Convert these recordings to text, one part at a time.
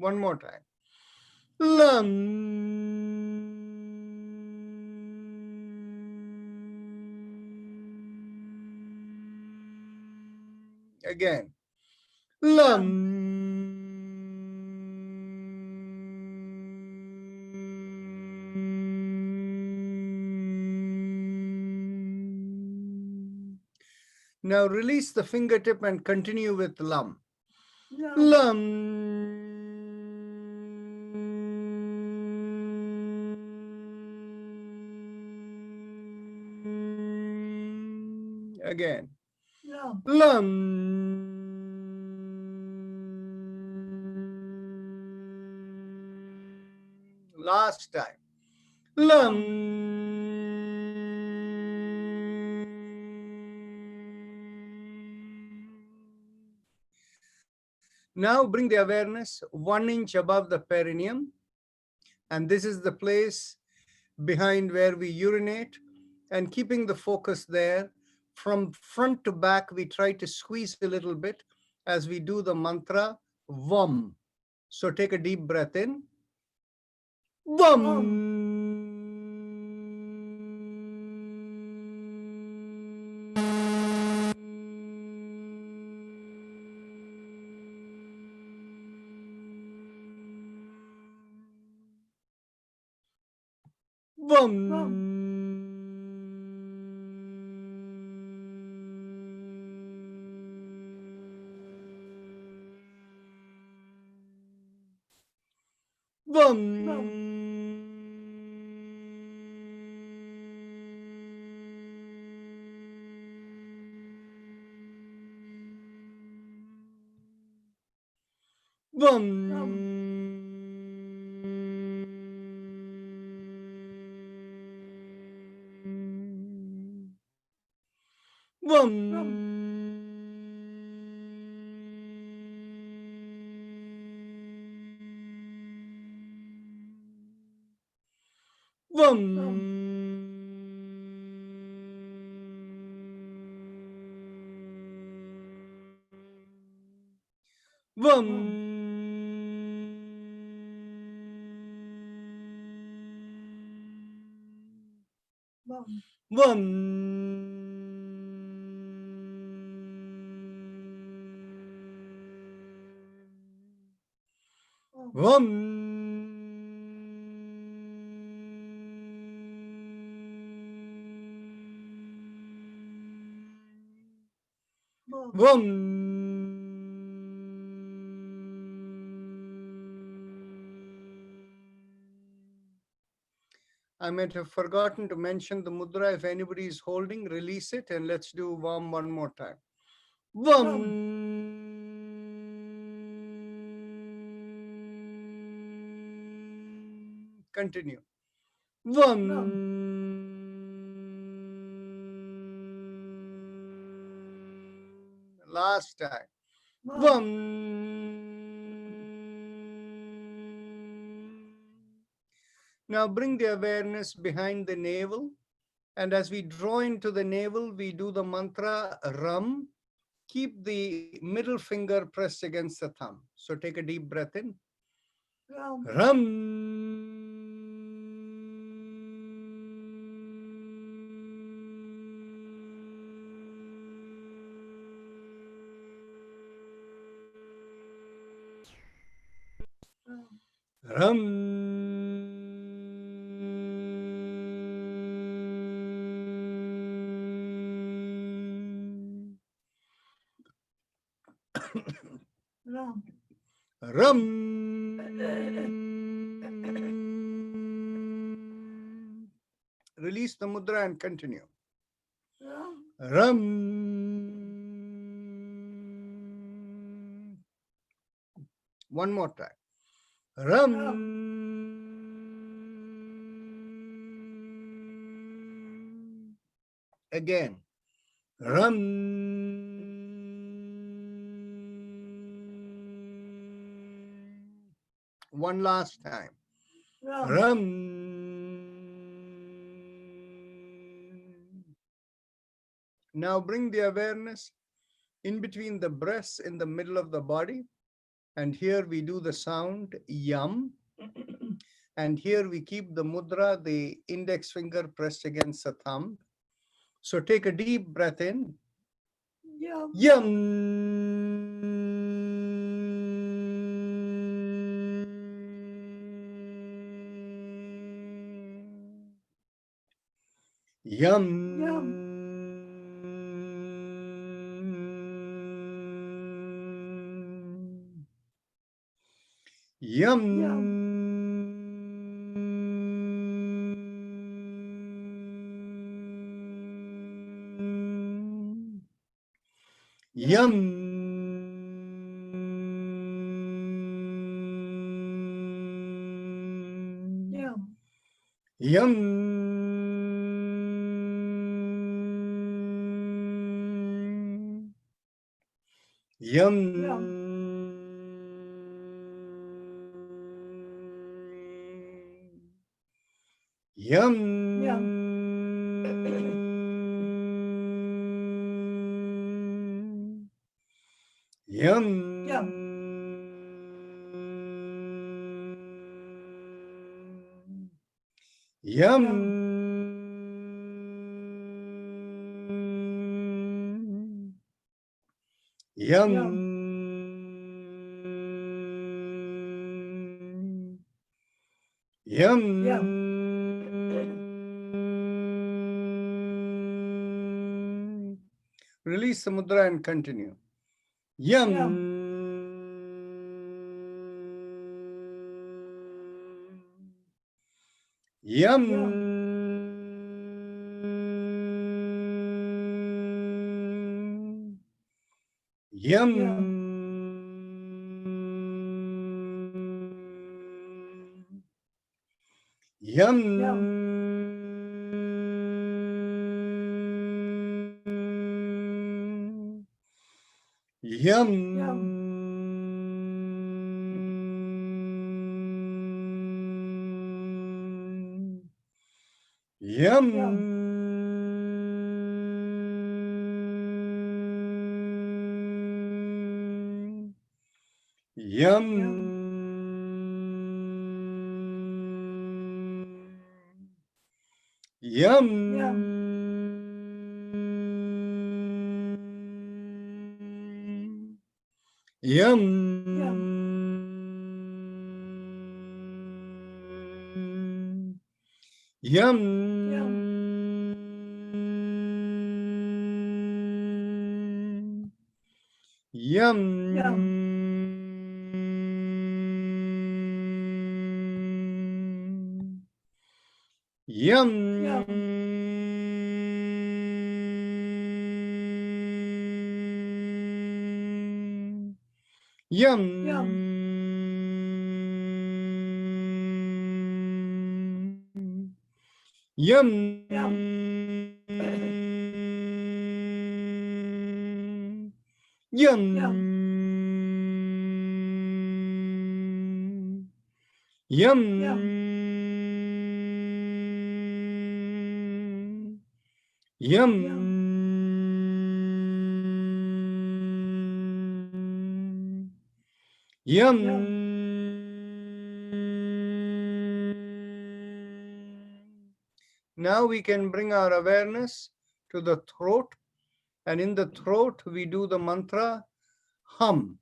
One more time. Lam. Again. Lam. Now release the fingertip and continue with lam. Lam. Again. Lam. Last time. Lam. Now bring the awareness 1 inch above the perineum. And this is the place behind where we urinate. And keeping the focus there, from front to back, we try to squeeze a little bit as we do the mantra Vam. So take a deep breath in. Vam. Vam. Vam. Vam. Vam. Vam. Vam. Vam. Vam. Vam. I might have forgotten to mention the mudra. If anybody is holding, release it and let's do Vam one more time. Vam. Continue. Vam. Last time. Vam. Now bring the awareness behind the navel. And as we draw into the navel, we do the mantra Ram. Keep the middle finger pressed against the thumb. So take a deep breath in. Ram. Ram. Ram. Release the mudra and continue. Ram. One more time. Ram. Again. Ram. One last time. Ram. Now bring the awareness in between the breasts in the middle of the body. And here we do the sound yum. And here we keep the mudra, the index finger pressed against the thumb. So take a deep breath in. Yum. Yum. Yum. Yum. Yum. Yum. Yum. Yum. Yum. Yum. Yum. Yum. Yum. Yum. Yum. Yum. Yum. Yum. Yum. Release the mudra and continue. Yum. Yum. Yum. Yum. Yum. Yum. Yum. Yum. Yum. Yum. Yum. Yum. Yum. Yum. Yum. Yum. Yum. Yum. Now we can bring our awareness to the throat, and in the throat we do the mantra hum.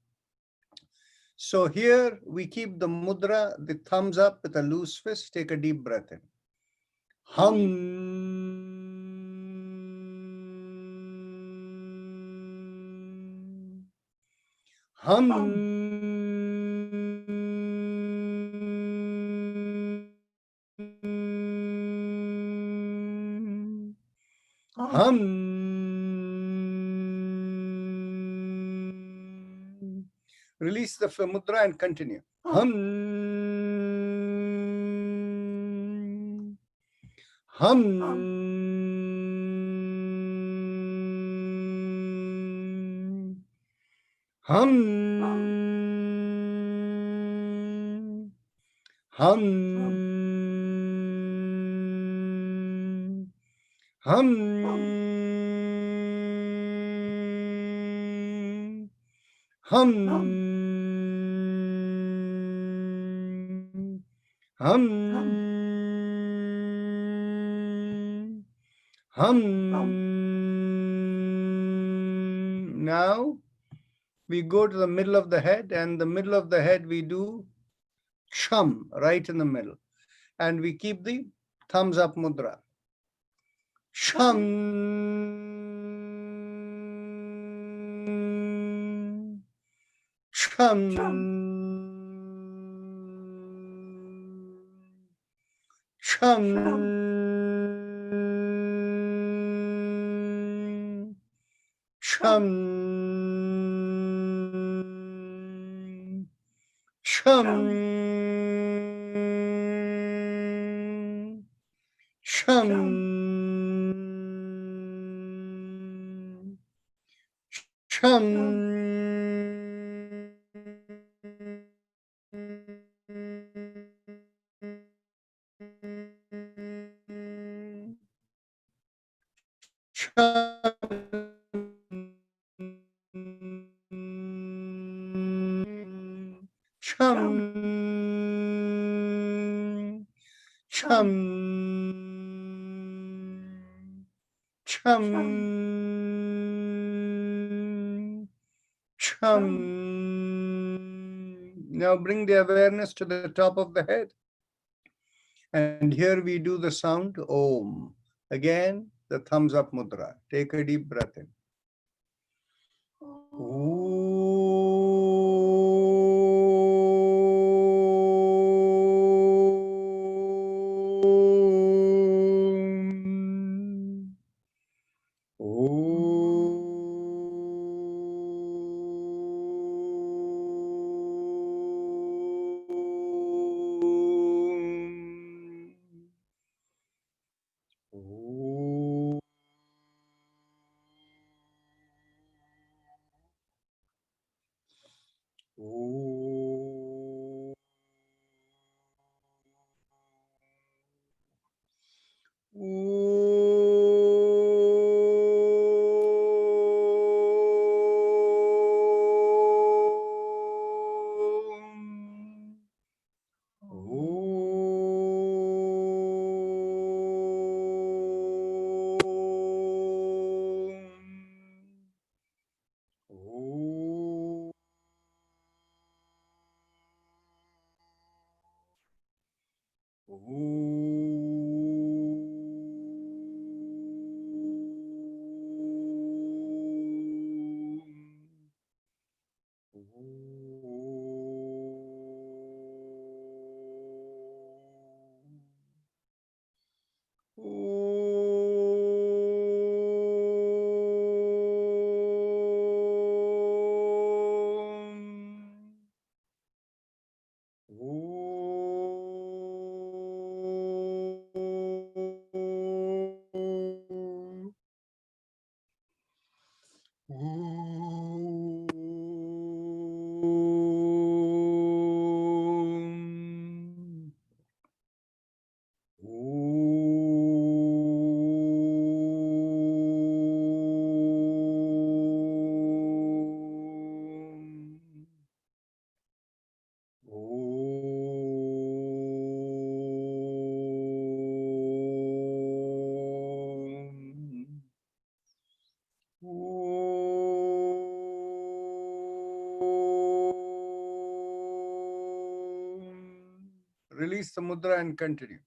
So here we keep the mudra, the thumbs up with a loose fist. Take a deep breath in. Hum. Hum. Hum. Release the mudra and continue. Hum. Hum. Hum. Hum. Hum. Hum. Hum. Hum. Now we go to the middle of the head, and the middle of the head we do chum, right in the middle. And we keep the thumbs up mudra. Chum. Chum. Chum. Chum. Chum. Chum. Chum. Chum. Chum. Chum. Chum. Now bring the awareness to the top of the head. And here we do the sound Om. Again, the thumbs up mudra. Take a deep breath in. Release the mudra and continue.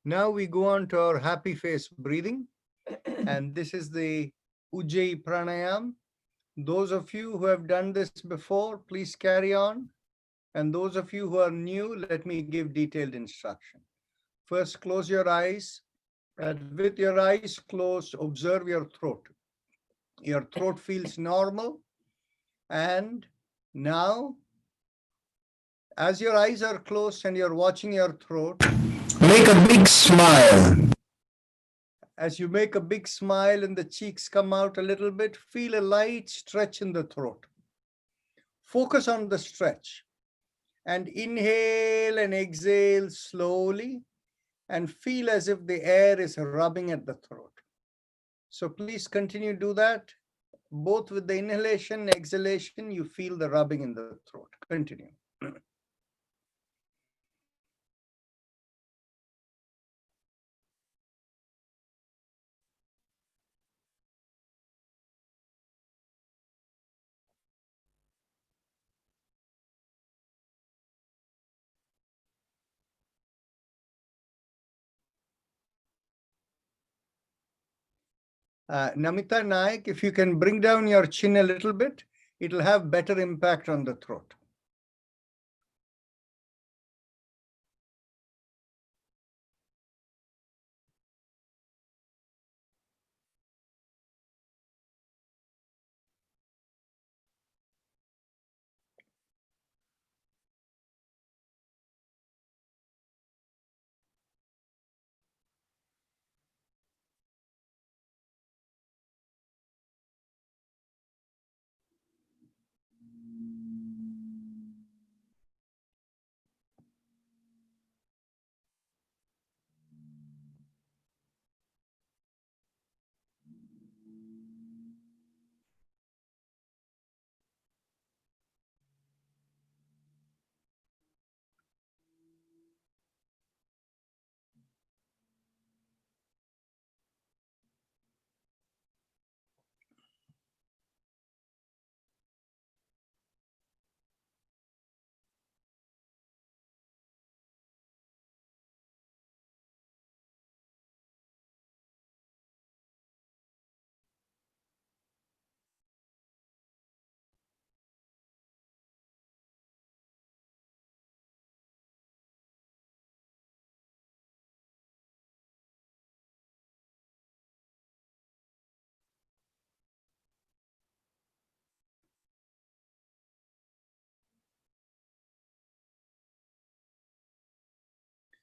Now we go on to our happy face breathing, and this is the Ujjayi Pranayama. Those of you who have done this before, please carry on. And those of you who are new, let me give detailed instruction. First, close your eyes, and with your eyes closed, observe your throat. Your throat feels normal. And now, as your eyes are closed and you're watching your throat, make a big smile. As you make a big smile and the cheeks come out a little bit, feel a light stretch in the throat. Focus on the stretch and inhale and exhale slowly and feel as if the air is rubbing at the throat. So please continue to do that. Both with the inhalation and exhalation, you feel the rubbing in the throat. Continue. Namita Naik, if you can bring down your chin a little bit, it'll have better impact on the throat.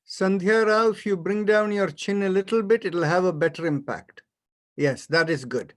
Sandhya Rao, if you bring down your chin a little bit, it'll have a better impact. Yes, that is good.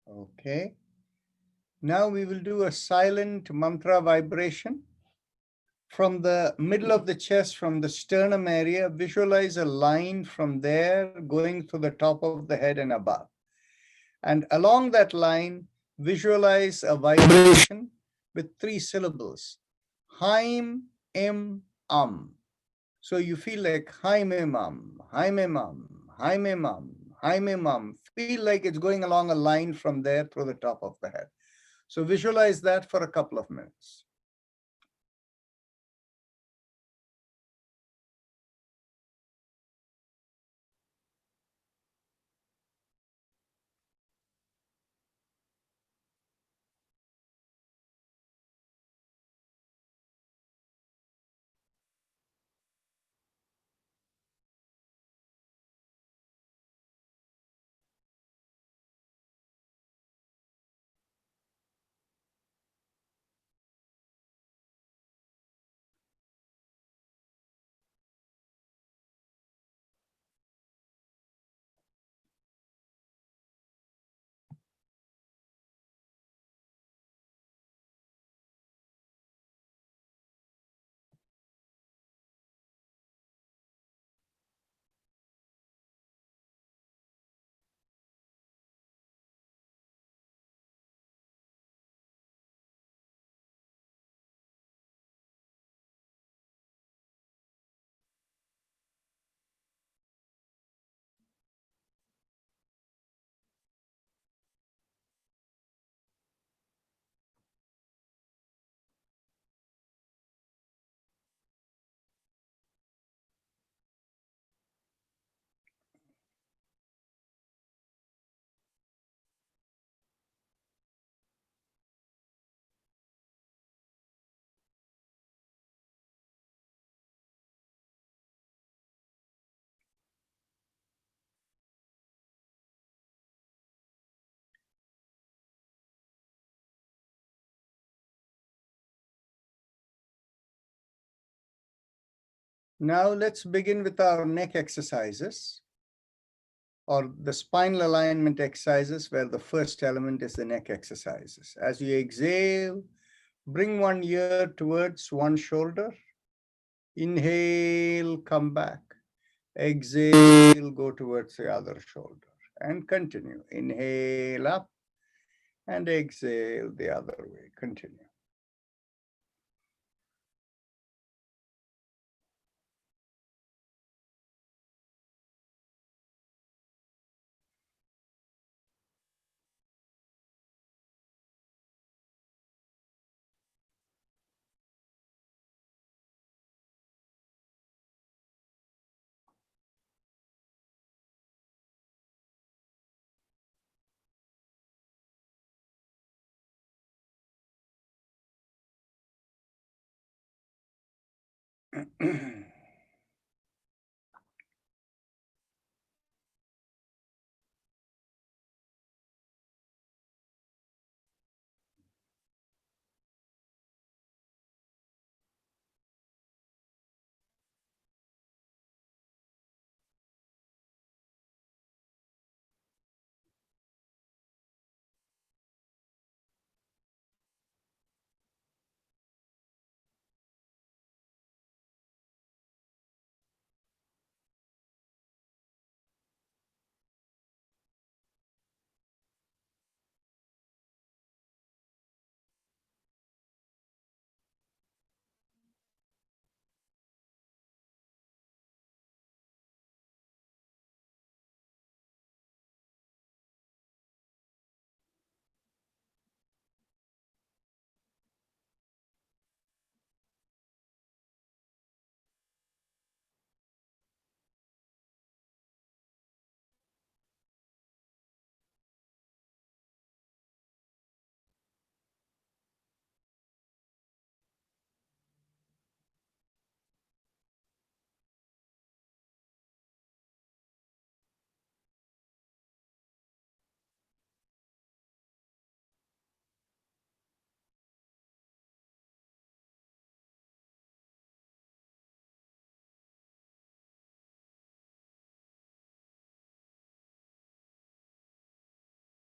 Okay. Now we will do a silent mantra vibration. From the middle of the chest, from the sternum area, visualize a line from there going to the top of the head and above. And along that line, visualize a vibration with 3 syllables. Haim, im, So you feel like Haim, im, Haim, im, Haim, im, Haim, im. Feel like it's going along a line from there through the top of the head. So visualize that for a couple of minutes. Now let's begin with our neck exercises, or the spinal alignment exercises, where the first element is the neck exercises. As you exhale, bring one ear towards one shoulder. Inhale, come back. Exhale, go towards the other shoulder. And continue. Inhale up and exhale the other way. Continue.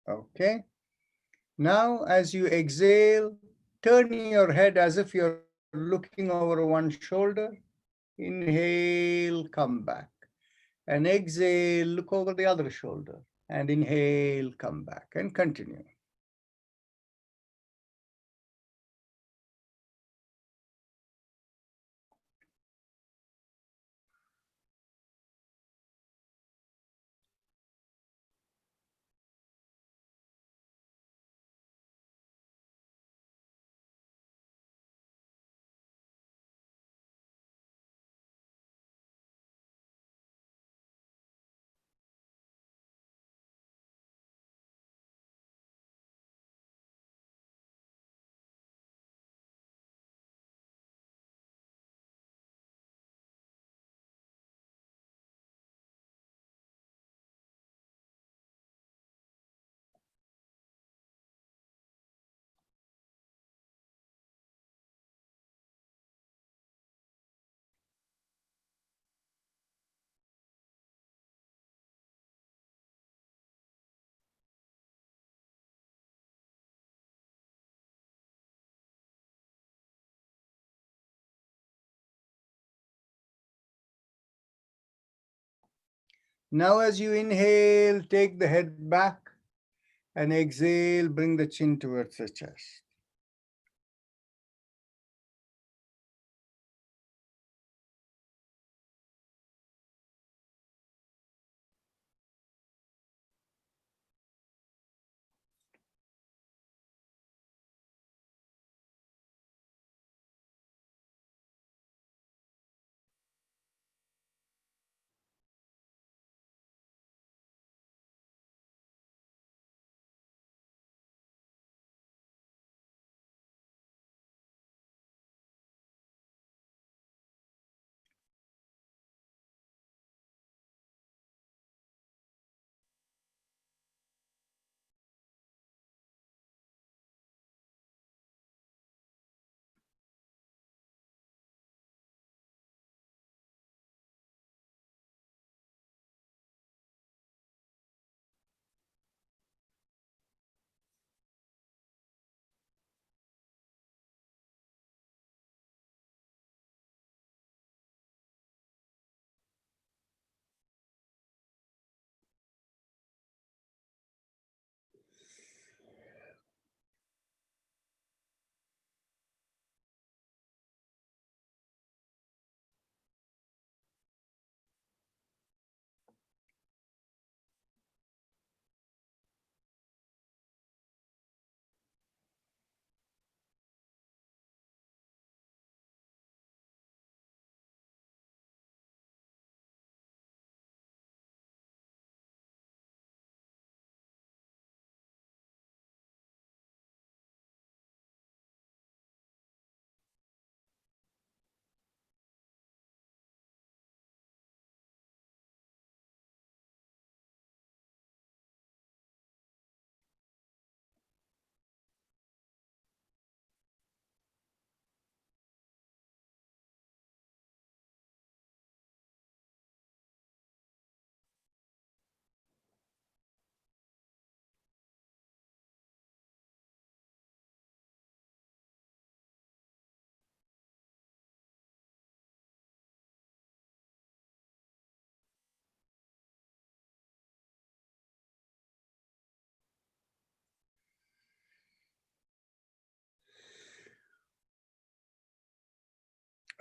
Okay. Now, as you exhale, turn your head as if you're looking over one shoulder. Inhale, come back. And exhale, look over the other shoulder. And inhale, come back. And continue. Now, as you inhale, take the head back. And exhale, bring the chin towards the chest.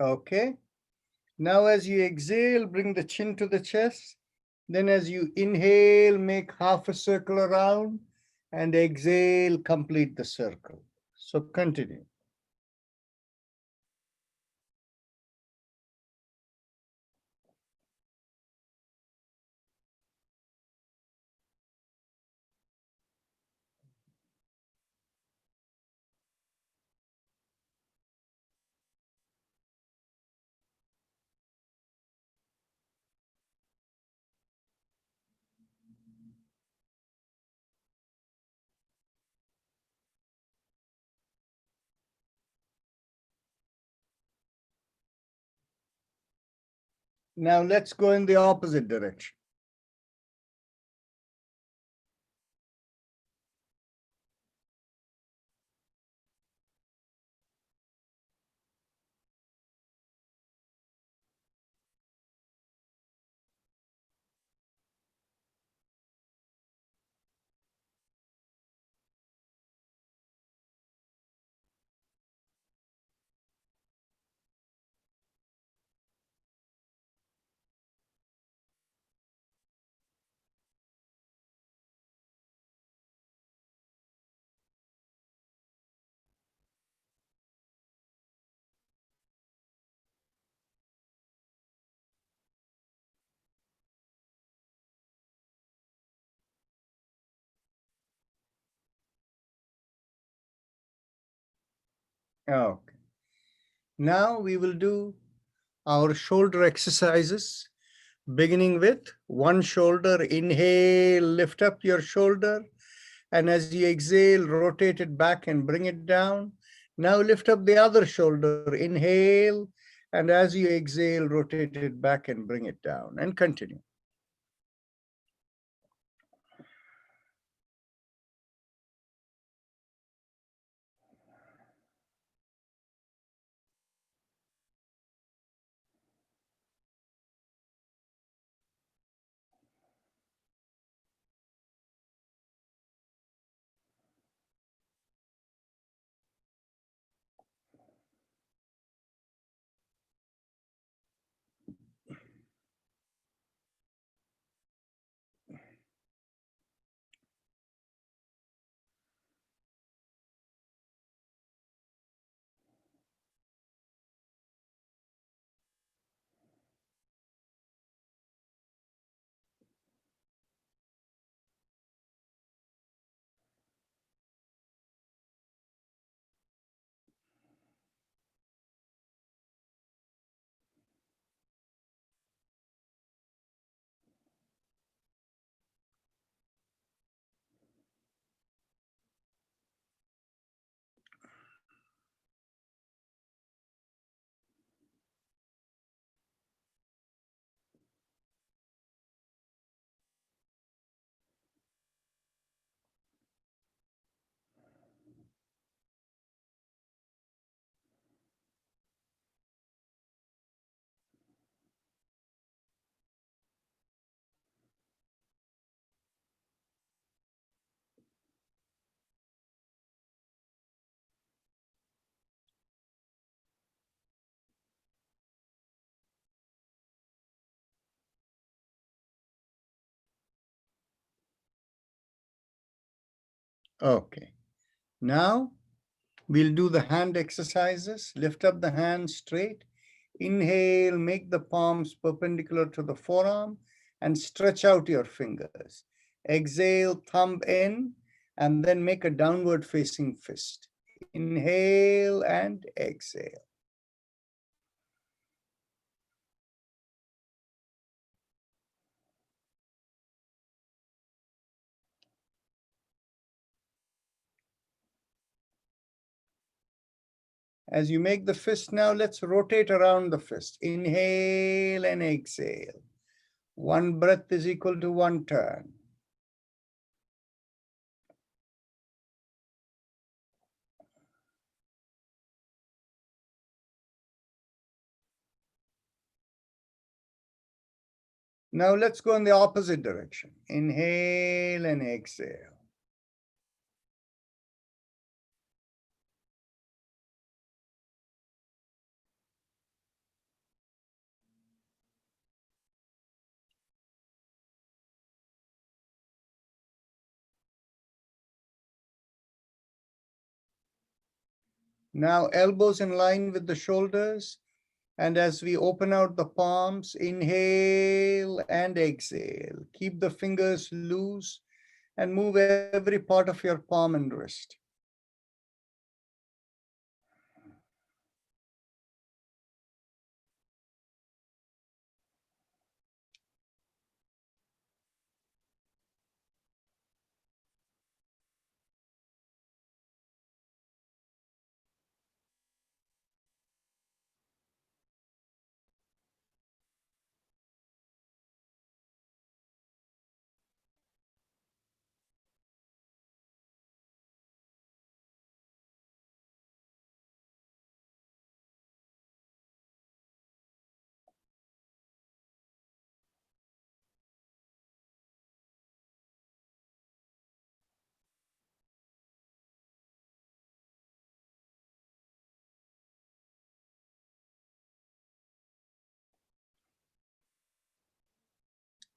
Okay. Now, as you exhale, bring the chin to the chest. Then, as you inhale, make half a circle around. And exhale, complete the circle. So, continue. Now, let's go in the opposite direction. Okay. Now we will do our shoulder exercises, beginning with one shoulder. Inhale, lift up your shoulder. And as you exhale, rotate it back and bring it down. Now lift up the other shoulder. Inhale. And as you exhale, rotate it back and bring it down. And continue. Okay. Now we'll do the hand exercises. Lift up the hand straight. Inhale, make the palms perpendicular to the forearm and stretch out your fingers. Exhale, thumb in, and then make a downward facing fist. Inhale and exhale. As you make the fist now, let's rotate around the fist. Inhale and exhale. One breath is equal to one turn. Now let's go in the opposite direction. Inhale and exhale. Now elbows in line with the shoulders. And as we open out the palms, inhale and exhale. Keep the fingers loose and move every part of your palm and wrist.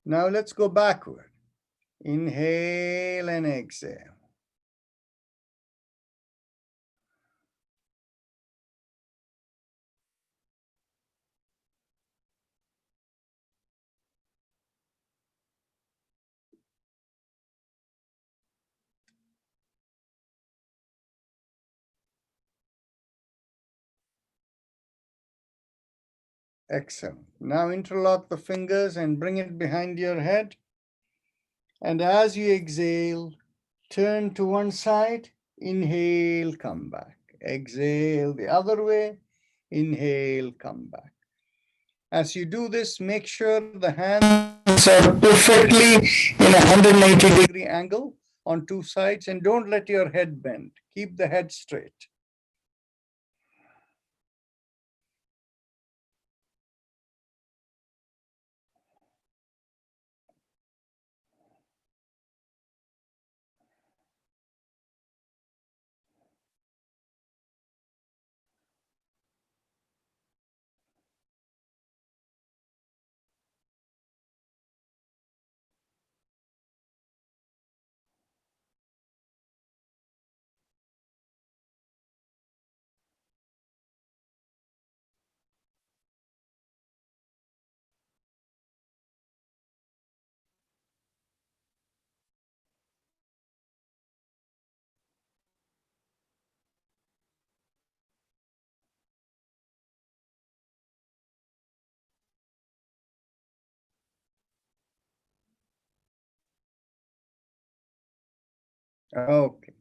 Now let's go backward. Inhale and exhale. Excellent. Now interlock the fingers and bring it behind your head. And as you exhale, turn to one side, inhale, come back. Exhale the other way, inhale, come back. As you do this, make sure the hands are perfectly in a 180-degree angle on two sides, and don't let your head bend. Keep the head straight. Okay.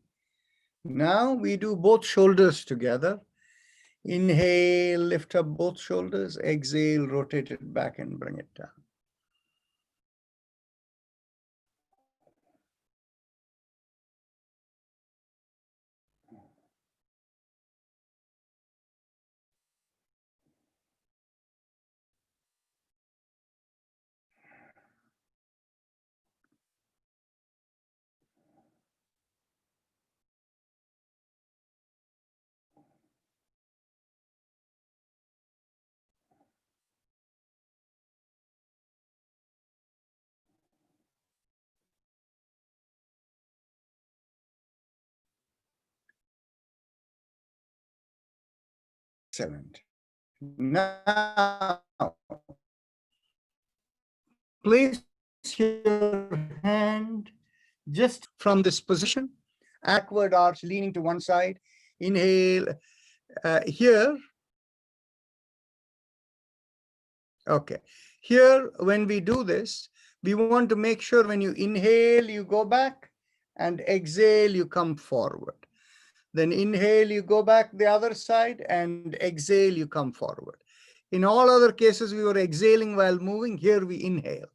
Now we do both shoulders together. Inhale, lift up both shoulders. Exhale, rotate it back and bring it down. Excellent. Now, place your hand just from this position, backward arch leaning to one side. Inhale here. Okay. Here, when we do this, we want to make sure when you inhale, you go back, and exhale, you come forward. Then inhale, you go back the other side, and exhale, you come forward. In all other cases, we were exhaling while moving. Here we inhale.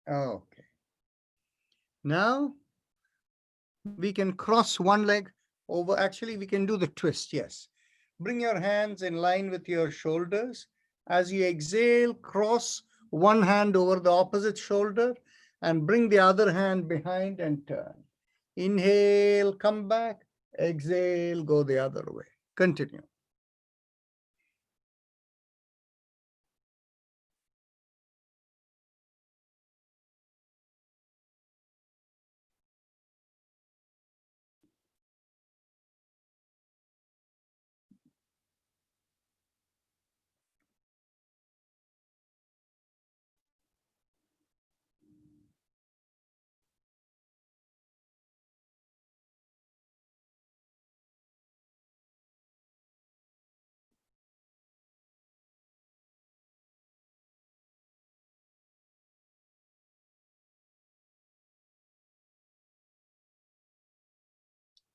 Okay. Now we can cross one leg over. Actually, we can do the twist. Yes. Bring your hands in line with your shoulders. As you exhale, cross one hand over the opposite shoulder and bring the other hand behind and turn. Inhale, come back. Exhale, go the other way. Continue.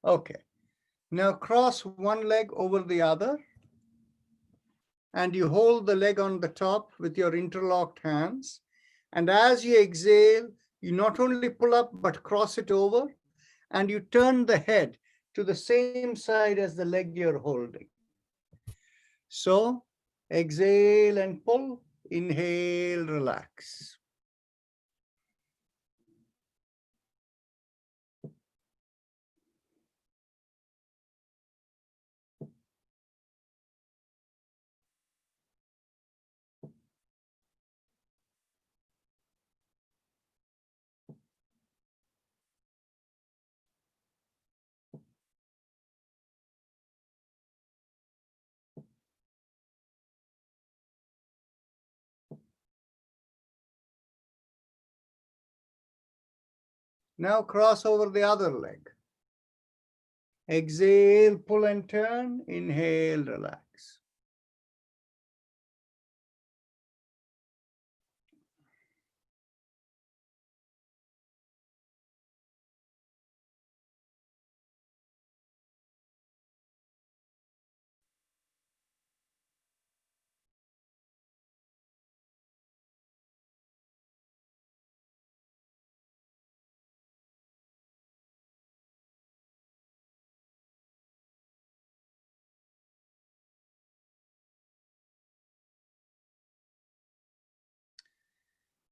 Okay. Now cross one leg over the other, and you hold the leg on the top with your interlocked hands. And as you exhale, you not only pull up, but cross it over, and you turn the head to the same side as the leg you're holding. So exhale and pull, inhale, relax. Now cross over the other leg. Exhale, pull and turn, inhale, relax.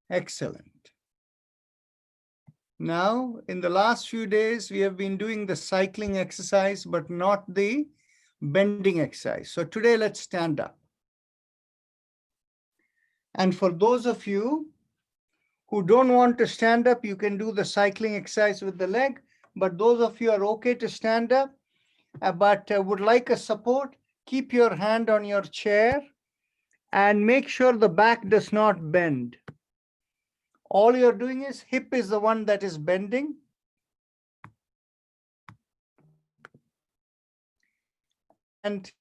Excellent. Now, in the last few days, we have been doing the cycling exercise, but not the bending exercise. So today, let's stand up. And for those of you who don't want to stand up, you can do the cycling exercise with the leg. But those of you are okay to stand up, but would like a support, keep your hand on your chair and make sure the back does not bend. All you're doing is hip is the one that is bending. And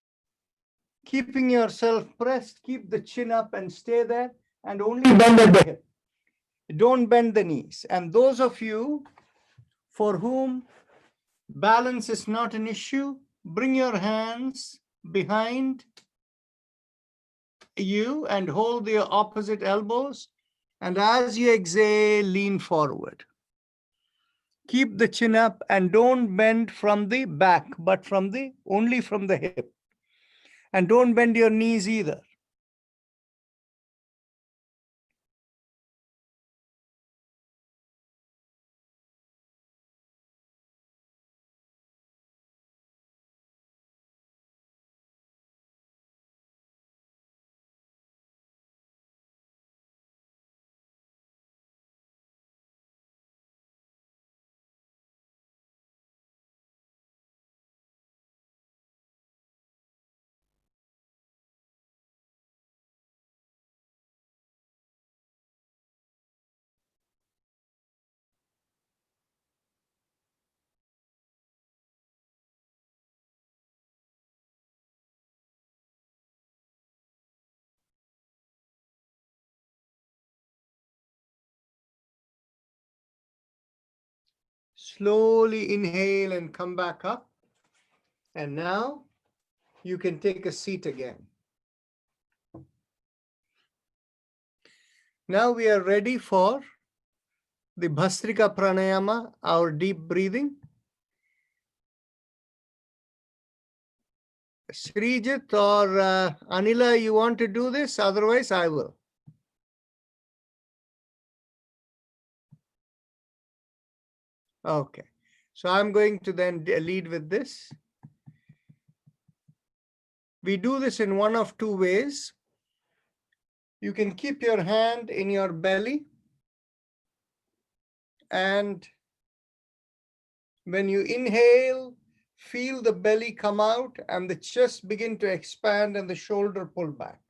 keeping yourself pressed, keep the chin up and stay there, and only bend at the hip. Don't bend the knees. And those of you for whom balance is not an issue, bring your hands behind you and hold your opposite elbows. And as you exhale, lean forward. Keep the chin up and don't bend from the back, but only from the hip. And don't bend your knees either. Slowly inhale and come back up. And now you can take a seat again. Now we are ready for the Bhastrika Pranayama, our deep breathing. Srijit or Anila, you want to do this? Otherwise, I will. Okay. So I'm going to then lead with this. We do this in one of two ways. You can keep your hand in your belly, and when you inhale, feel the belly come out and the chest begin to expand and the shoulder pull back.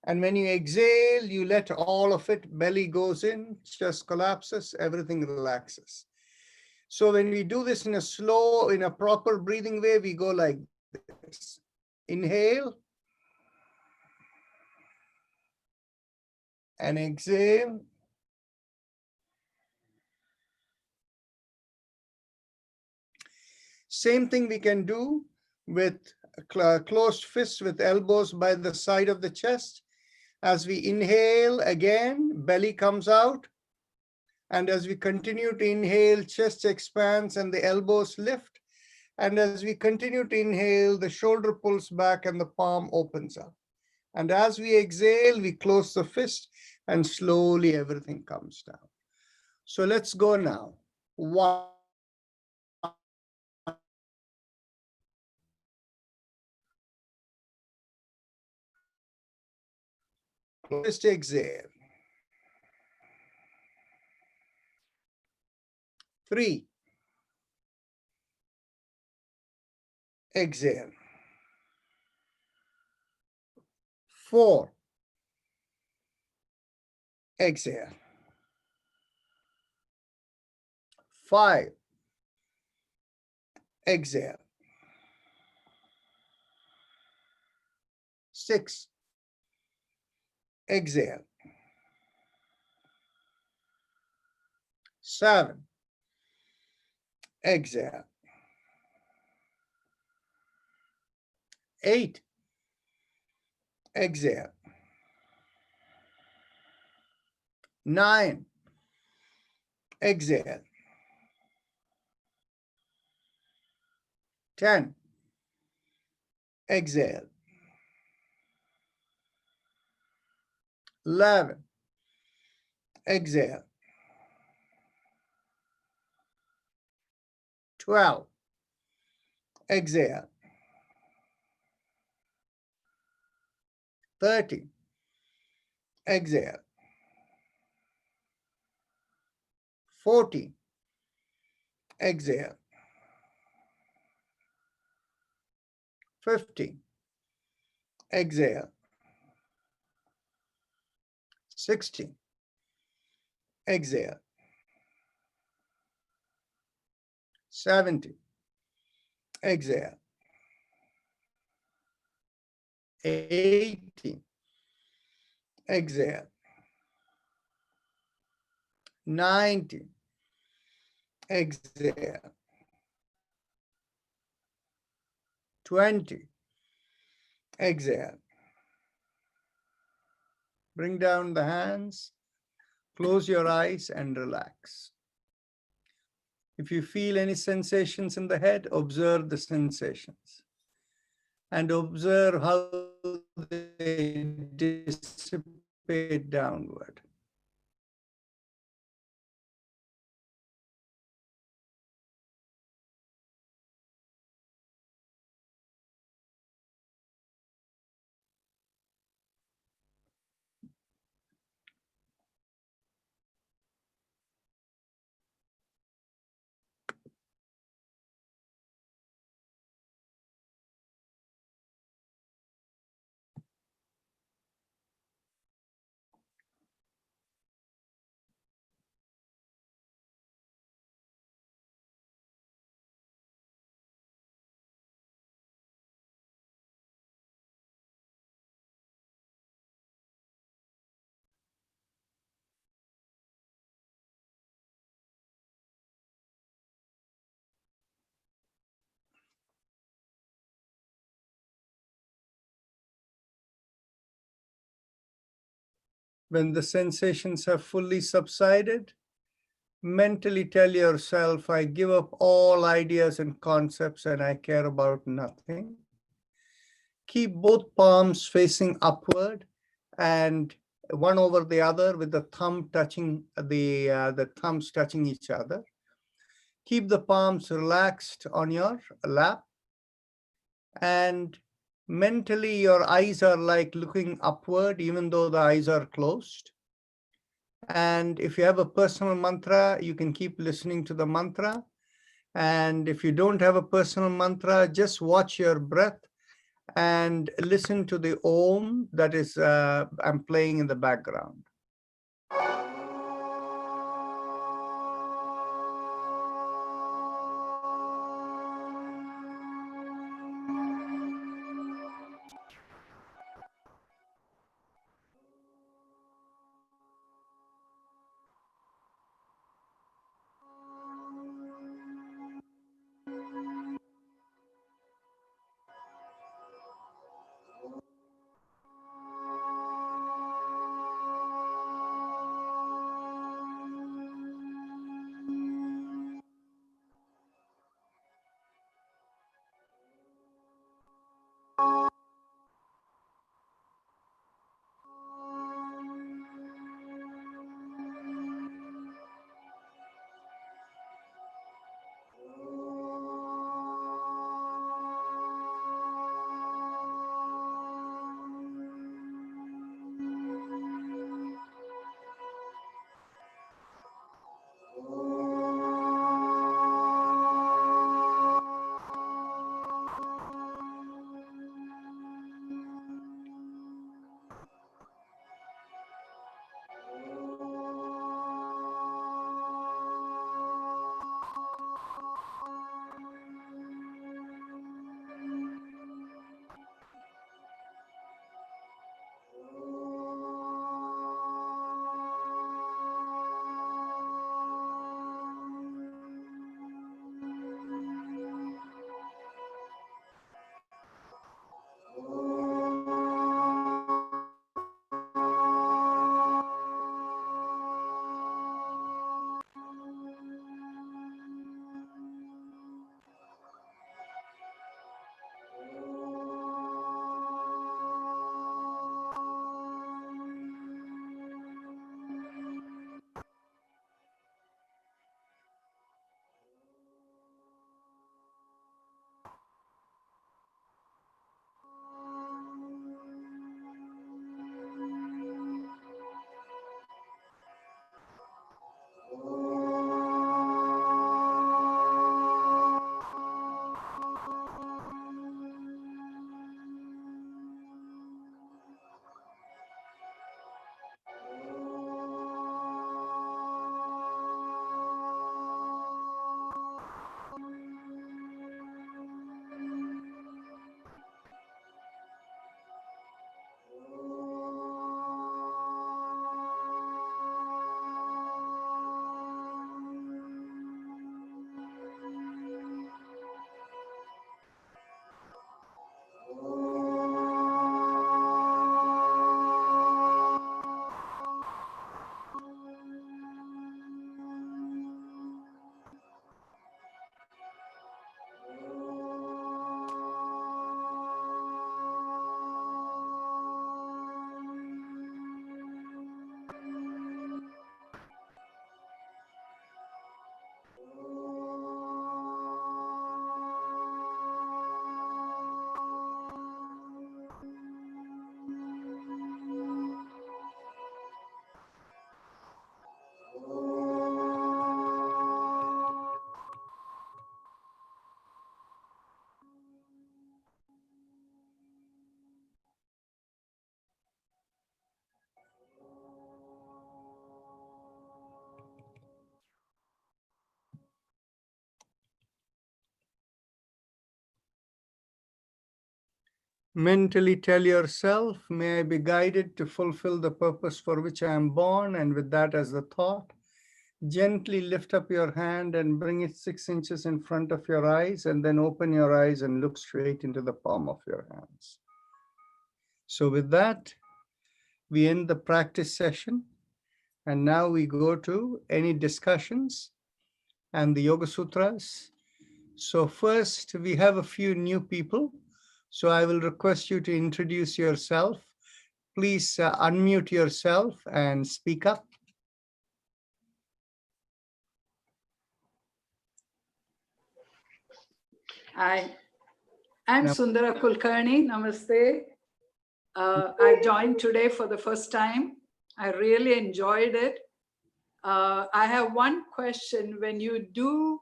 And when you exhale, you let all of it, belly goes in, chest collapses, everything relaxes. So when we do this in a slow, in a proper breathing way, we go like this. Inhale and exhale. Same thing we can do with closed fists with elbows by the side of the chest. As we inhale, again, belly comes out. And as we continue to inhale, chest expands and the elbows lift. And as we continue to inhale, the shoulder pulls back and the palm opens up. And as we exhale, we close the fist and slowly everything comes down. So let's go now. 1. Fist exhale. 3. Exhale. 4. Exhale. 5. Exhale. 6. Exhale. 7. Exhale. 8. Exhale. 9. Exhale. 10. Exhale. 11. Exhale. 12. Exhale. 13. Exhale. 14. Exhale. 15. Exhale. 16. Exhale. 17. Exhale. 18. Exhale. 19. Exhale. 20. Exhale. Bring down the hands, close your eyes and relax. If you feel any sensations in the head, observe the sensations and observe how they dissipate downward. When the sensations have fully subsided, mentally tell yourself, I give up all ideas and concepts and I care about nothing. Keep both palms facing upward and one over the other with the thumb touching the thumbs touching each other. Keep the palms relaxed on your lap and mentally your eyes are like looking upward even though the eyes are closed. And if you have a personal mantra, you can keep listening to the mantra. And if you don't have a personal mantra, just watch your breath and listen to the Om that is I'm playing in the background. Mentally tell yourself, may I be guided to fulfill the purpose for which I am born, and with that as the thought, gently lift up your hand and bring it 6 inches in front of your eyes, and then open your eyes and look straight into the palm of your hands. So with that, we end the practice session, and now we go to any discussions and the Yoga Sutras. So first, we have a few new people. So I will request you to introduce yourself. Please unmute yourself and speak up. I'm Now- Sundara Kulkarni. Namaste. I joined today for the first time. I really enjoyed it. I have one question. When you do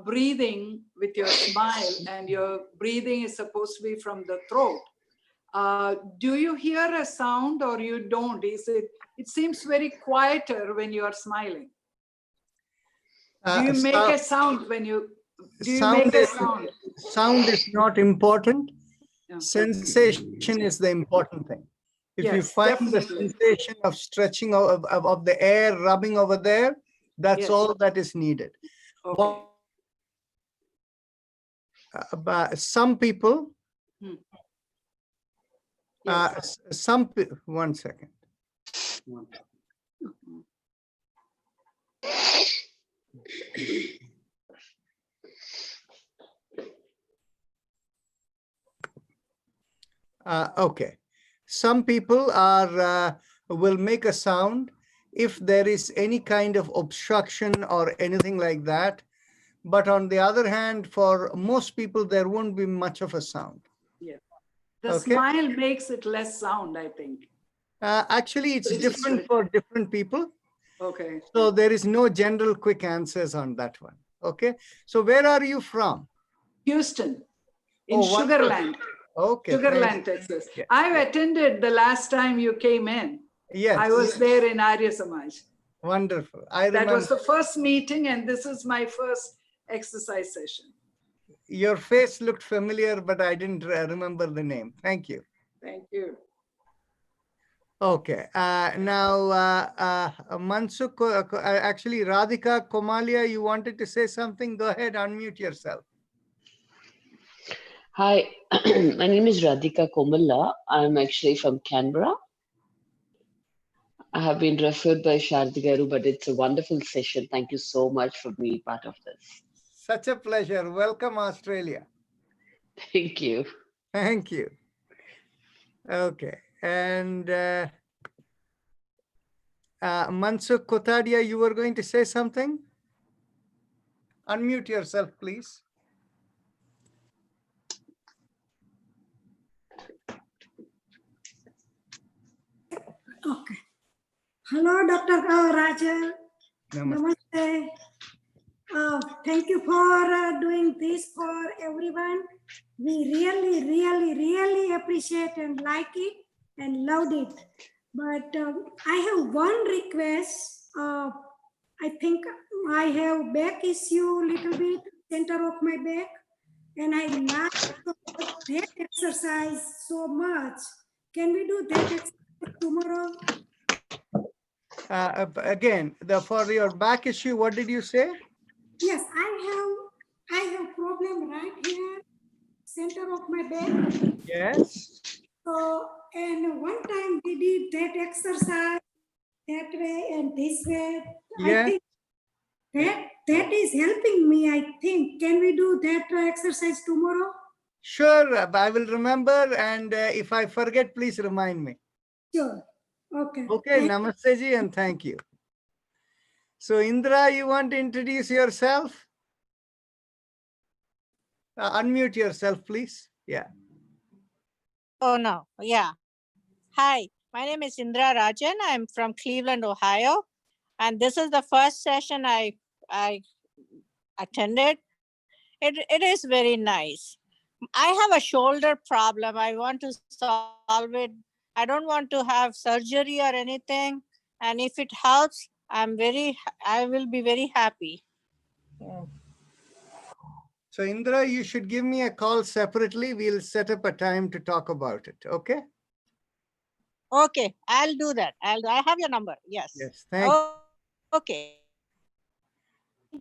breathing with your smile, and your breathing is supposed to be from the throat, do you hear a sound or you don't? It seems very quieter when you are smiling. Do you make a sound when you, Sound is not important. Yeah. Sensation is the important thing. If you Yes, find definitely. the sensation of stretching of the air rubbing over there, that's Yes. all that is needed. Okay. But some people, Yes. one second. Okay. Some people will make a sound if there is any kind of obstruction or anything like that. But on the other hand, for most people, there won't be much of a sound. Yeah. The Okay. smile makes it less sound, I think. Actually, it's different for different people. Okay. So there is no general quick answers on that one. Okay. So where are you from? Houston, in wonderful. Sugarland. Okay. Sugarland, Texas. Yeah. I've attended the last time you came in. Yes. I was there in Arya Samaj. Wonderful. I remember. That was the first meeting, and this is my first exercise session. Your face looked familiar, but I didn't remember the name. Thank you. Thank you. Okay. Now, Mansukh, actually, Radhika Komalia, you wanted to say something? Go ahead, unmute yourself. Hi, my name is Radhika Komala. I'm actually from Canberra. I have been referred by Shardigaru, but it's a wonderful session. Thank you so much for being part of this. Such a pleasure. Welcome, Australia. Thank you. Thank you. Okay. And Mansukh Kotadia, you were going to say something? Unmute yourself, please. Okay. Hello, Dr. Raja. Namaste. Thank you for doing this for everyone. We really appreciate and like it and loved it. But I have one request. I think I have back issue little bit, center of my back. And I like that exercise so much. Can we do that exercise tomorrow? Again, for your back issue, what did you say? Yes, I have problem right here, center of my back. Yes. So, and one time we did that exercise that way and this way. Yeah. I think that is helping me, I think. Can we do that exercise tomorrow? Sure, I will remember, and if I forget, please remind me. Sure. Okay. Okay, namaste ji, and thank you. So Indra, you want to introduce yourself? Unmute yourself, please. Yeah. Oh, no. Yeah. Hi, my name is Indra Rajan. I'm from Cleveland, Ohio. And this is the first session I attended. It is very nice. I have a shoulder problem. I want to solve it. I don't want to have surgery or anything. And if it helps, I will be very happy. So Indra, you should give me a call separately. We'll set up a time to talk about it. Okay? Okay, I'll do that. I have your number. Yes. Yes, thank you. Okay.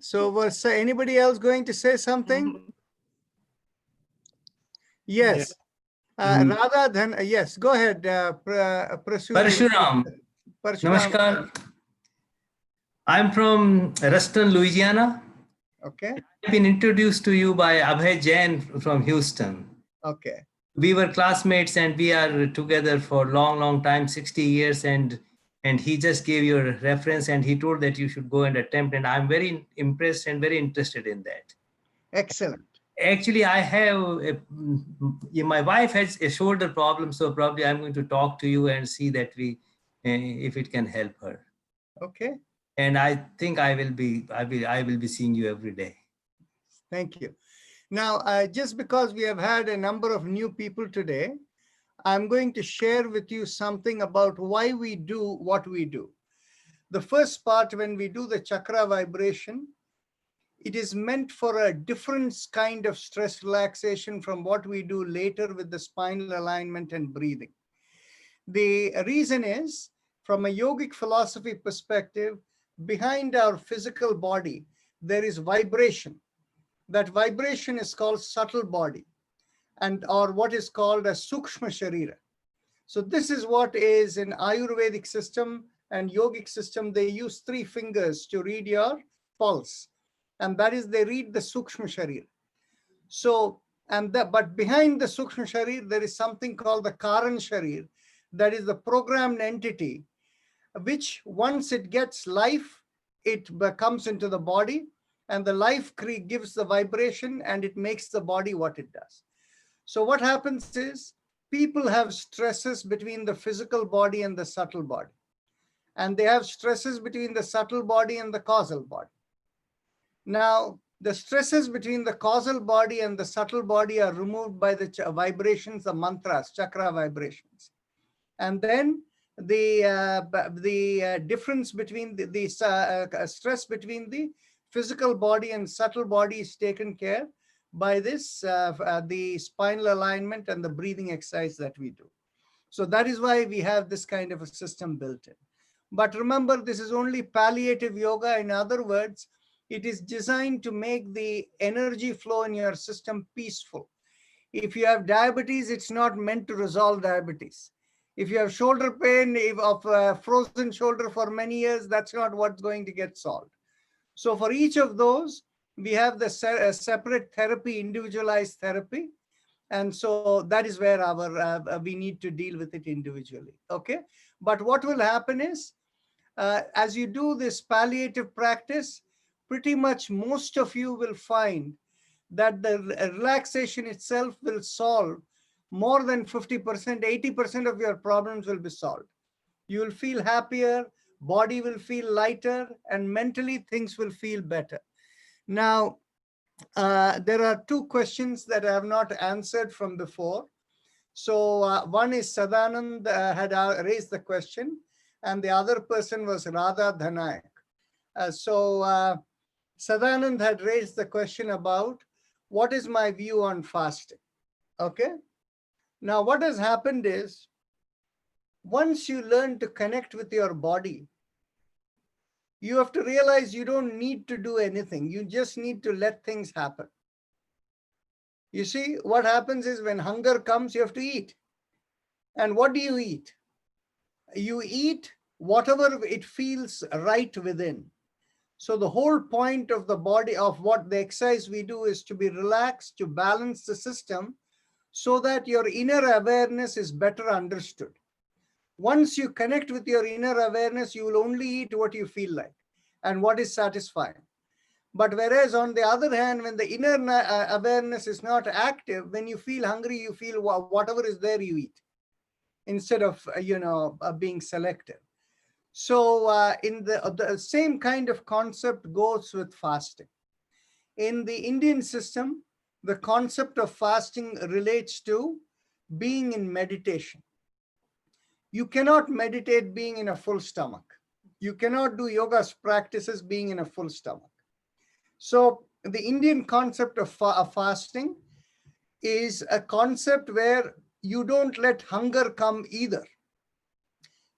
So was anybody else going to say something? Yes. Radha, then yes, go ahead. Parshuram. Namaskar. I'm from Ruston, Louisiana. Okay. I've been introduced to you by Abhay Jain from Houston. Okay. We were classmates and we are together for long time, 60 years. And he just gave your reference and he told that you should go and attempt. And I'm very impressed and very interested in that. Excellent. Actually, I have, my wife has a shoulder problem. So probably I'm going to talk to you and see that if it can help her. Okay. And I think I will be seeing you every day. Thank you. Now, just because we have had a number of new people today, I'm going to share with you something about why we do what we do. The first part, when we do the chakra vibration, it is meant for a different kind of stress relaxation from what we do later with the spinal alignment and breathing. The reason is, from a yogic philosophy perspective, behind our physical body, there is vibration. That vibration is called subtle body, or what is called a sukshma sharira. So this is what is in Ayurvedic system and yogic system. They use 3 fingers to read your pulse, and that is they read the sukshma sharira. So, but behind the sukshma sharir, there is something called the karan sharir, that is the programmed entity, which once it gets life, it comes into the body, and the life gives the vibration and it makes the body what it does. So what happens is, people have stresses between the physical body and the subtle body. And they have stresses between the subtle body and the causal body. Now, the stresses between the causal body and the subtle body are removed by the vibrations, the mantras, chakra vibrations. And then the difference between the stress between the physical body and subtle body is taken care by this, the spinal alignment and the breathing exercise that we do. So that is why we have this kind of a system built in. But remember, this is only palliative yoga. In other words, it is designed to make the energy flow in your system peaceful. If you have diabetes, it's not meant to resolve diabetes. If you have shoulder pain of frozen shoulder for many years, that's not what's going to get solved. So for each of those, we have the separate therapy, individualized therapy. And so that is where we need to deal with it individually. Okay. But what will happen is, as you do this palliative practice, pretty much most of you will find that the relaxation itself will solve more than 50%, 80% of your problems will be solved. You will feel happier, body will feel lighter, and mentally things will feel better. Now, there are 2 questions that I have not answered from before. So one is Sadanand had raised the question, and the other person was Radha Dhanayak. Sadanand had raised the question about what is my view on fasting. Okay. Now, what has happened is, once you learn to connect with your body, you have to realize you don't need to do anything. You just need to let things happen. You see, what happens is, when hunger comes, you have to eat. And what do you eat? You eat whatever it feels right within. So the whole point of the body, of what the exercise we do, is to be relaxed, to balance the system, so that your inner awareness is better understood. Once you connect with your inner awareness, you will only eat what you feel like and what is satisfying. But whereas on the other hand, when the inner awareness is not active, when you feel hungry, you feel whatever is there, you eat, instead of, being selective. So in the same kind of concept goes with fasting. In the Indian system, the concept of fasting relates to being in meditation. You cannot meditate being in a full stomach. You cannot do yoga practices being in a full stomach. So the Indian concept of fasting is a concept where you don't let hunger come either.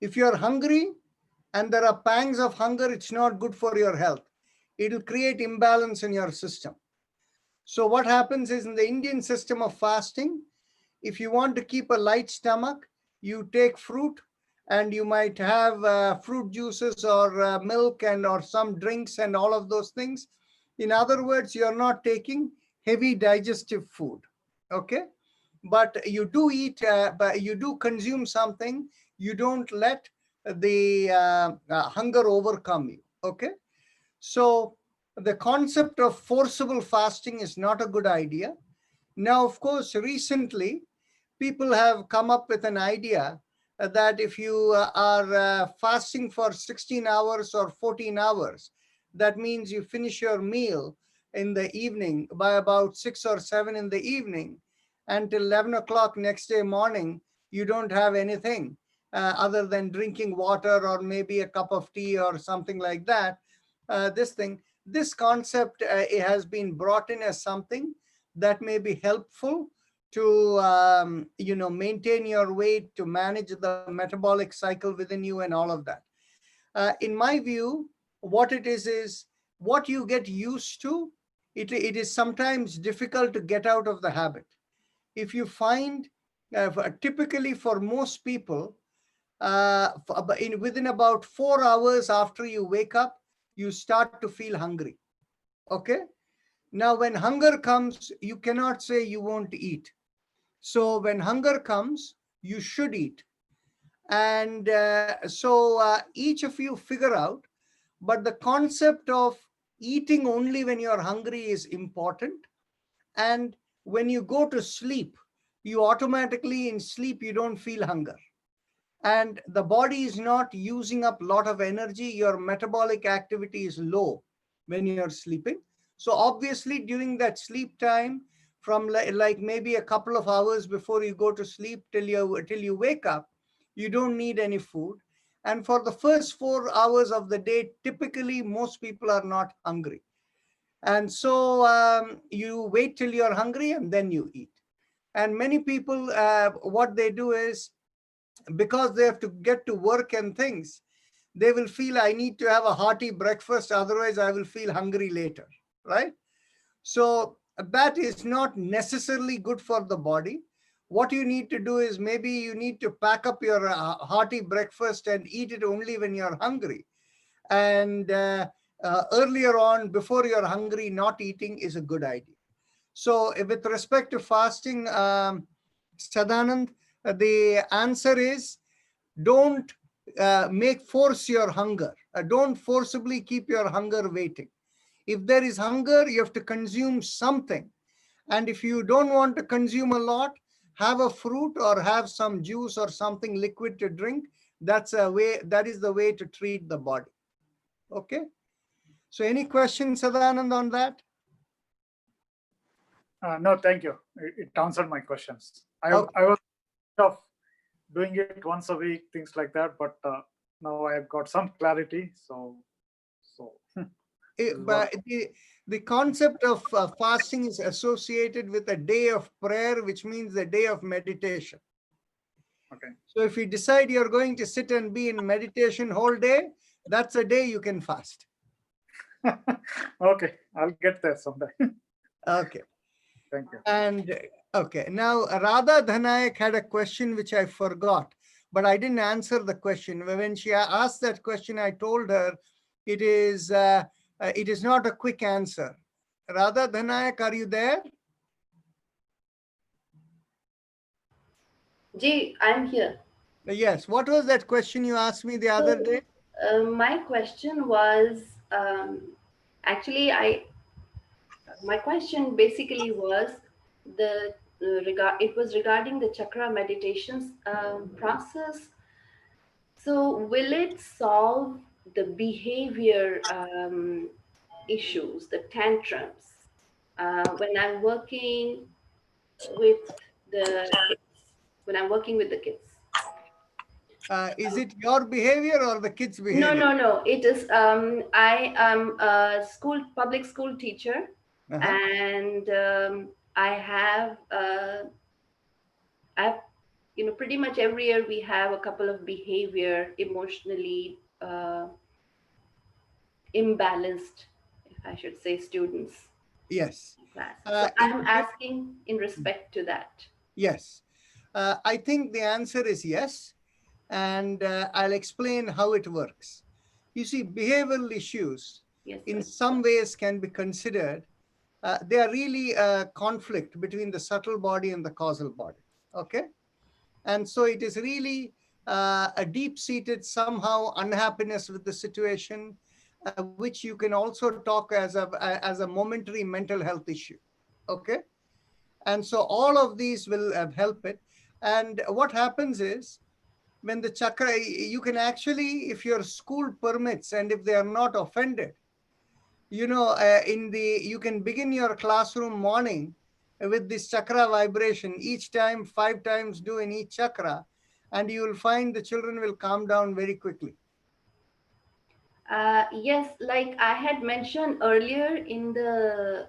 If you're hungry and there are pangs of hunger, it's not good for your health. It'll create imbalance in your system. So what happens is, in the Indian system of fasting, if you want to keep a light stomach, you take fruit, and you might have fruit juices or milk and or some drinks and all of those things. In other words, you're not taking heavy digestive food, okay? But you do eat, but you do consume something. You don't let the hunger overcome you, okay? So the concept of forcible fasting is not a good idea. Now, of course, recently, people have come up with an idea that if you are fasting for 16 hours or 14 hours, that means you finish your meal in the evening by about 6 or 7 in the evening, until 11 o'clock next day morning, you don't have anything other than drinking water or maybe a cup of tea or something like that. This concept it has been brought in as something that may be helpful to maintain your weight, to manage the metabolic cycle within you and all of that. In my view, what it is what you get used to, it is sometimes difficult to get out of the habit. If you find, typically for most people, within about 4 hours after you wake up, you start to feel hungry, okay? Now, when hunger comes, you cannot say you won't eat. So when hunger comes, you should eat. And so each of you figure out, but the concept of eating only when you're hungry is important. And when you go to sleep, you automatically in sleep, you don't feel hunger. And the body is not using up a lot of energy. Your metabolic activity is low when you're sleeping. So obviously during that sleep time, from like maybe a couple of hours before you go to sleep till you wake up, you don't need any food. And for the first 4 hours of the day, typically most people are not hungry. And so you wait till you're hungry and then you eat. And many people, what they do is, because they have to get to work and things, they will feel, I need to have a hearty breakfast, otherwise I will feel hungry later, right? So that is not necessarily good for the body. What you need to do is, maybe you need to pack up your hearty breakfast and eat it only when you're hungry. And earlier on, before you're hungry, not eating is a good idea. So with respect to fasting, Sadanand, the answer is, don't force your hunger. Don't forcibly keep your hunger waiting. If there is hunger, you have to consume something. And if you don't want to consume a lot, have a fruit or have some juice or something liquid to drink. That is the way to treat the body. Okay. So any questions, Sadanand, on that? No, thank you. It answered my questions. I was of doing it once a week, things like that, but now I have got some clarity. So But the concept of fasting is associated with a day of prayer, which means the day of meditation. okay. So if you decide you're going to sit and be in meditation whole day, that's a day you can fast. Okay, I'll get there someday. Okay. Thank you. And okay, now Radha Dhanayak had a question which I forgot, but I didn't answer the question. When she asked that question, I told her it is not a quick answer. Radha Dhanayak, are you there? Ji, I'm here. Yes. What was that question you asked me the other day? My question was actually my question basically was it was regarding the chakra meditations process. So will it solve the behavior issues, the tantrums, when I'm working with the kids? When I'm working with the kids. Is it your behavior or the kids' behavior? No. It is. I am a public school teacher, And I have, pretty much every year we have a couple of behavior, emotionally imbalanced, if I should say, students Yes. in class. So I'm In asking in respect to that. Yes. I think the answer is yes. And I'll explain how it works. You see, behavioral issues Yes, in sir. some ways can be considered, they are really a conflict between the subtle body and the causal body. Okay. And so it is really a deep-seated somehow unhappiness with the situation, which you can also talk as a momentary mental health issue. Okay. And so all of these will help it. And what happens is, when the chakra, you can actually, if your school permits and if they are not offended, you can begin your classroom morning with this chakra vibration, each time 5 times do in each chakra, and you will find the children will calm down very quickly. Yes, like I had mentioned earlier in the,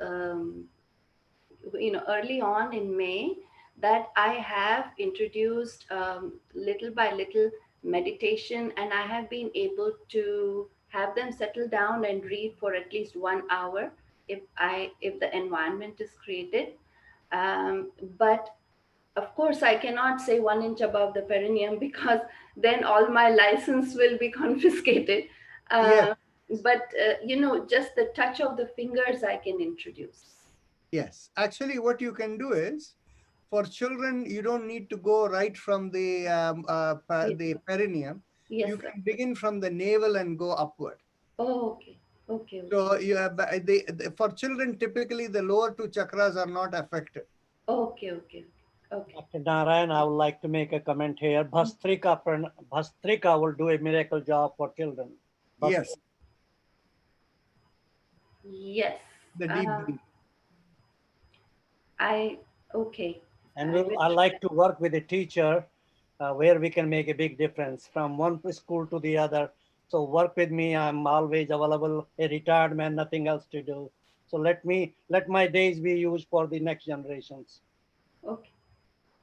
early on in May, that I have introduced little by little meditation, and I have been able to have them settle down and read for at least 1 hour if the environment is created. But of course, I cannot say 1 inch above the perineum because then all my license will be confiscated. Yes, But just the touch of the fingers I can introduce. yes. Actually, what you can do is, for children, you don't need to go right from Yes, the sir. perineum. You Yes, sir. can begin from the navel and go upward. Oh, okay. Okay. Okay. So for children, typically the lower two chakras are not affected. Okay. Okay. Okay. Dr. Narayan, I would like to make a comment here. Bhastrika will do a miracle job for children. Yes, Yes. the deep breathing. Okay. And I will I try. like to work with a teacher where we can make a big difference from one school to the other. So work with me. I'm always available, a retired man, nothing else to do. So let my days be used for the next generations. Okay.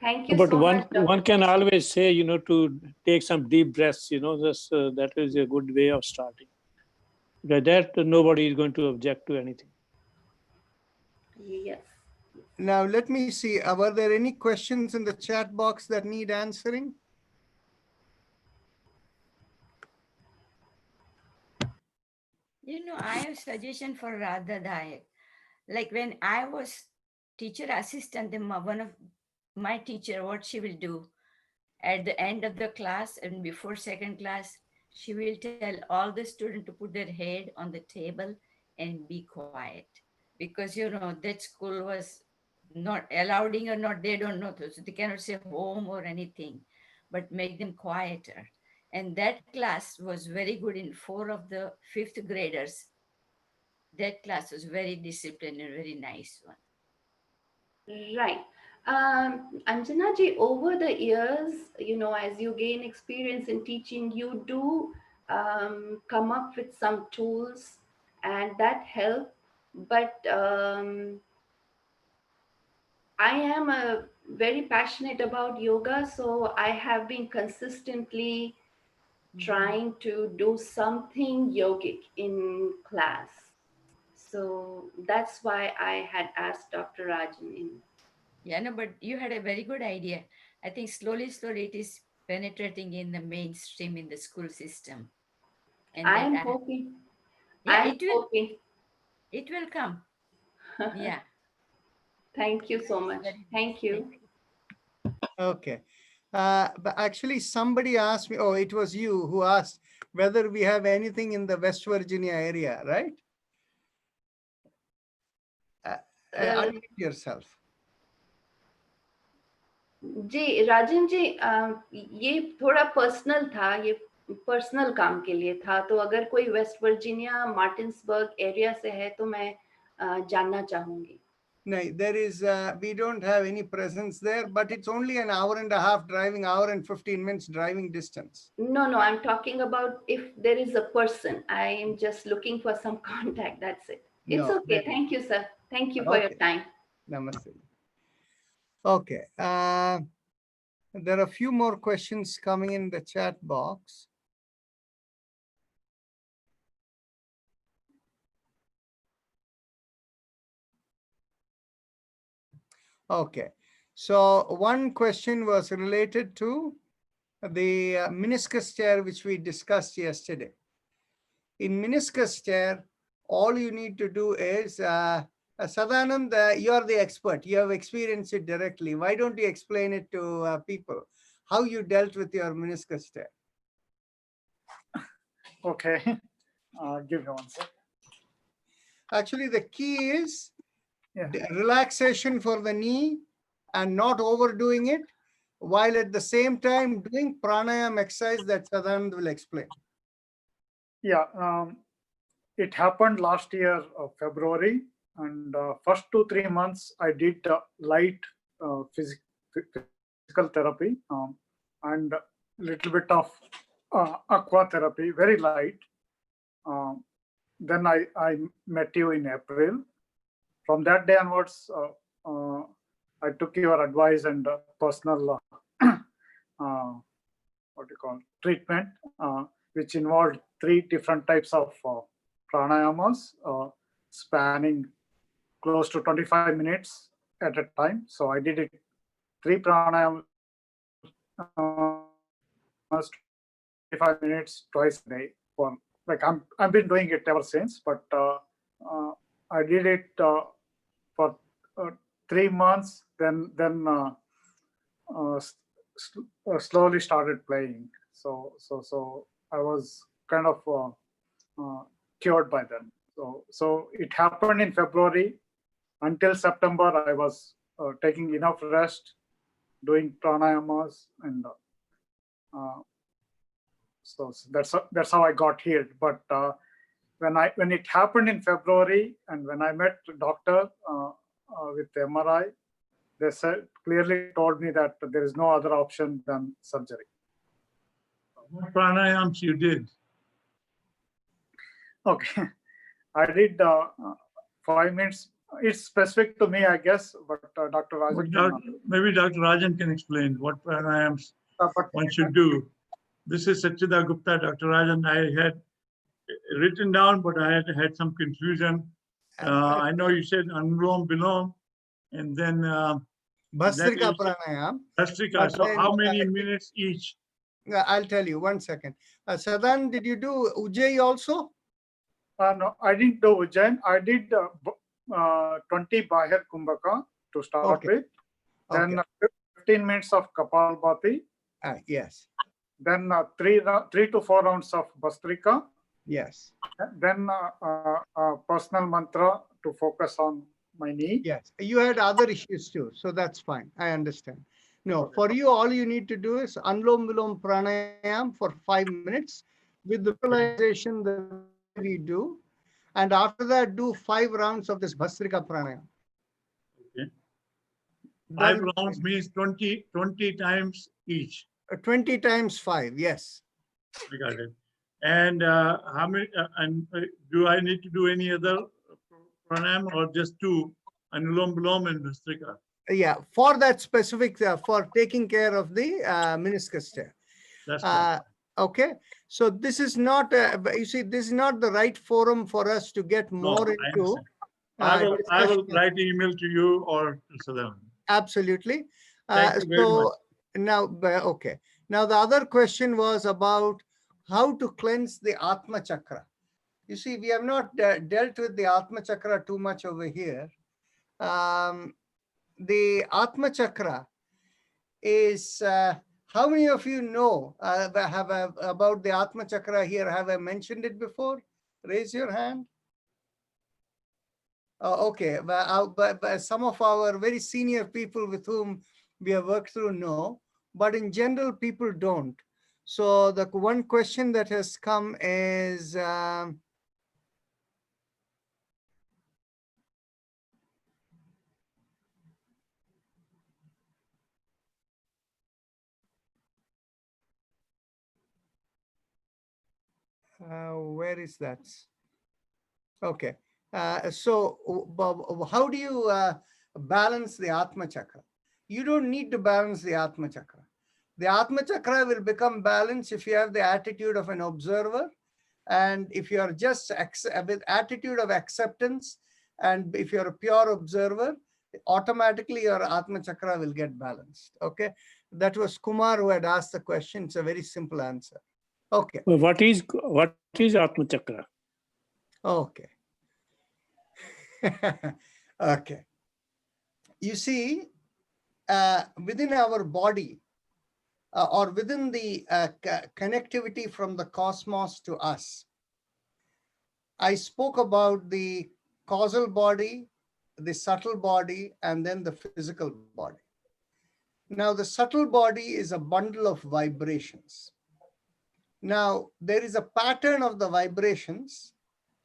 Thank you But so one much, Dr. one can always say, to take some deep breaths. That is a good way of starting. That nobody is going to object to anything. Yes. Now, let me see. Were there any questions in the chat box that need answering? I have suggestion for Radha Dayak. Like when I was teacher assistant, one of my teacher, what she will do at the end of the class and before second class, she will tell all the students to put their head on the table and be quiet. Because, that school was not allowing or not, they don't know. So they cannot say home or anything, but make them quieter. And that class was very good in 4 of the 5th graders. That class was very disciplined and very nice one. Right. Anjana ji, over the years, as you gain experience in teaching, you do come up with some tools and that help. But I am very passionate about yoga, so I have been consistently trying to do something yogic in class. So that's why I had asked Dr. Rajan in. Yeah, no, but you had a very good idea. I think slowly it is penetrating in the mainstream in the school system. And I'm hoping. Yeah, I'm hoping. It will come. Yeah. Thank you so much. Thank you. Okay. But actually, somebody asked me, oh, it was you who asked whether we have anything in the West Virginia area, right? Unmute yourself. जी राजन जी, ये थोड़ा personal था, ये personal काम के लिए था, तो अगर कोई वेस्ट वर्जीनिया मार्टिन्सबर्ग एरिया से है तो मैं जानना चाहूंगी. No, there is, we don't have any presence there, but it's only an hour and a half driving, hour and 15 minutes driving distance. No, I'm talking about if there is a person. I am just looking for some contact. That's it. It's No, okay. Thank you, sir. Thank you for your Okay. time. Namaste. Okay. There are a few more questions coming in the chat box. Okay. So one question was related to the meniscus tear, which we discussed yesterday. In meniscus tear, all you need to do is, Sadanand, you are the expert. You have experienced it directly. Why don't you explain it to people, how you dealt with your meniscus tear? Okay. Give me one sec. Actually, the key is Yeah. relaxation for the knee and not overdoing it, while at the same time doing pranayama exercise that Sadanand will explain. Yeah. It happened last year, February, and first 2-3 months I did light physical therapy and a little bit of aqua therapy, very light. Then I met you in April. From that day onwards, I took your advice and personal what you call treatment, which involved 3 different types of pranayamas, spanning close to 25 minutes at a time. So I did it 3 pranayamas, 25 minutes twice a day. For like I've been doing it ever since, but I did it for 3 months. Then slowly started playing. So I was kind of cured by then. So it happened in February. Until September, I was taking enough rest, doing pranayamas, and so that's how I got healed. But when it happened in February, and when I met the doctor with MRI, they clearly told me that there is no other option than surgery. What pranayams you did? Okay, I did 5 minutes. It's specific to me, I guess, but Dr. Rajan Maybe Dr. Rajan can explain what pranayams one should do. This is Sachida Gupta, Dr. Rajan. I had written down, but I had some confusion. I know you said Anulom Bilom, and then Bhastrika Pranayama. Bhastrika. So how many minutes each? I'll tell you, 1 second. Sadan, did you do Ujjayi also? No, I didn't do Ujjain. I did 20 Bahir Kumbhaka to start with. Then 15 minutes of Kapalbhati. Yes. Then 3 to 4 rounds of Bhastrika. Yes. Then personal mantra to focus on my knee. Yes. You had other issues too, so that's fine. I understand. No, for you, all you need to do is Anulom Vilom Pranayam for 5 minutes with the visualization that we do. And after that, do 5 rounds of this Bhastrika Pranayam. Okay. 5 rounds means 20 times each. 20 times 5, yes. I got it. And how many? Do I need to do any other pranayam or just 2, Anulom Bilom and Bhastrika? Yeah, for that specific, for taking care of the meniscus tear. That's right. Okay, so this is not, you see, this is not the right forum for us to get more into. I will write an email to you or to Sadan. Absolutely. Thank you very much. Now, okay. Now, the other question was about how to cleanse the Atma Chakra. You see, we have not dealt with the Atma Chakra too much over here. The Atma Chakra is, how many of you know about the Atma Chakra here? Have I mentioned it before? Raise your hand. Okay, but some of our very senior people with whom we have worked through know, but in general, people don't. So the one question that has come is, where is that? Okay. How do you balance the Atma Chakra? You don't need to balance the Atma Chakra. The Atma Chakra will become balanced if you have the attitude of an observer, and if you are just with attitude of acceptance, and if you're a pure observer, automatically your Atma Chakra will get balanced. Okay, that was Kumar who had asked the question. It's a very simple answer. Okay. Well, what is Atma Chakra? Okay. Okay. You see, within our body, or within the connectivity from the cosmos to us, I spoke about the causal body, the subtle body, and then the physical body. Now, the subtle body is a bundle of vibrations. Now, there is a pattern of the vibrations,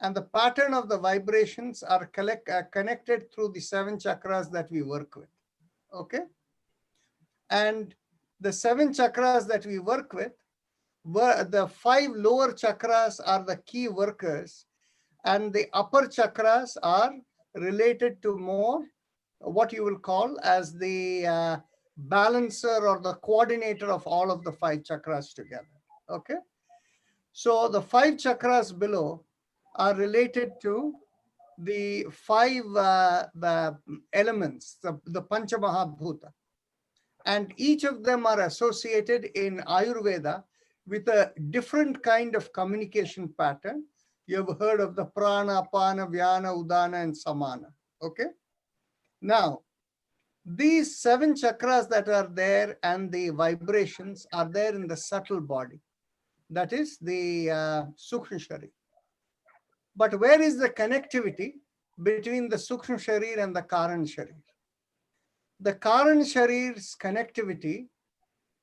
and the pattern of the vibrations are connected through the 7 chakras that we work with. Okay? And the 7 chakras that we work with, the 5 lower chakras are the key workers, and the upper chakras are related to more what you will call as the balancer or the coordinator of all of the 5 chakras together. Okay? So the 5 chakras below are related to the 5 the elements, the Panchamahabhuta. And each of them are associated in Ayurveda with a different kind of communication pattern. You have heard of the prana, apana, vyana, udana, and samana. Okay? Now, these 7 chakras that are there and the vibrations are there in the subtle body. That is the Sukshma Sharir. But where is the connectivity between the Sukshma Sharir and the Karan Sharir? The Karan Sharir's connectivity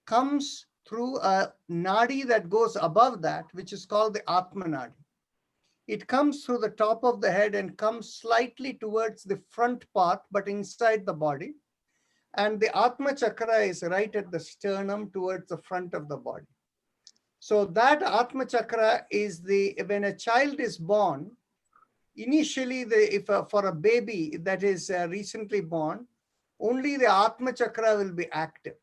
comes through a nadi that goes above that, which is called the Atma Nadi. It comes through the top of the head and comes slightly towards the front part, but inside the body. And the Atma Chakra is right at the sternum towards the front of the body. So that Atma Chakra is when a child is born, initially for a baby that is recently born, only the Atma Chakra will be active.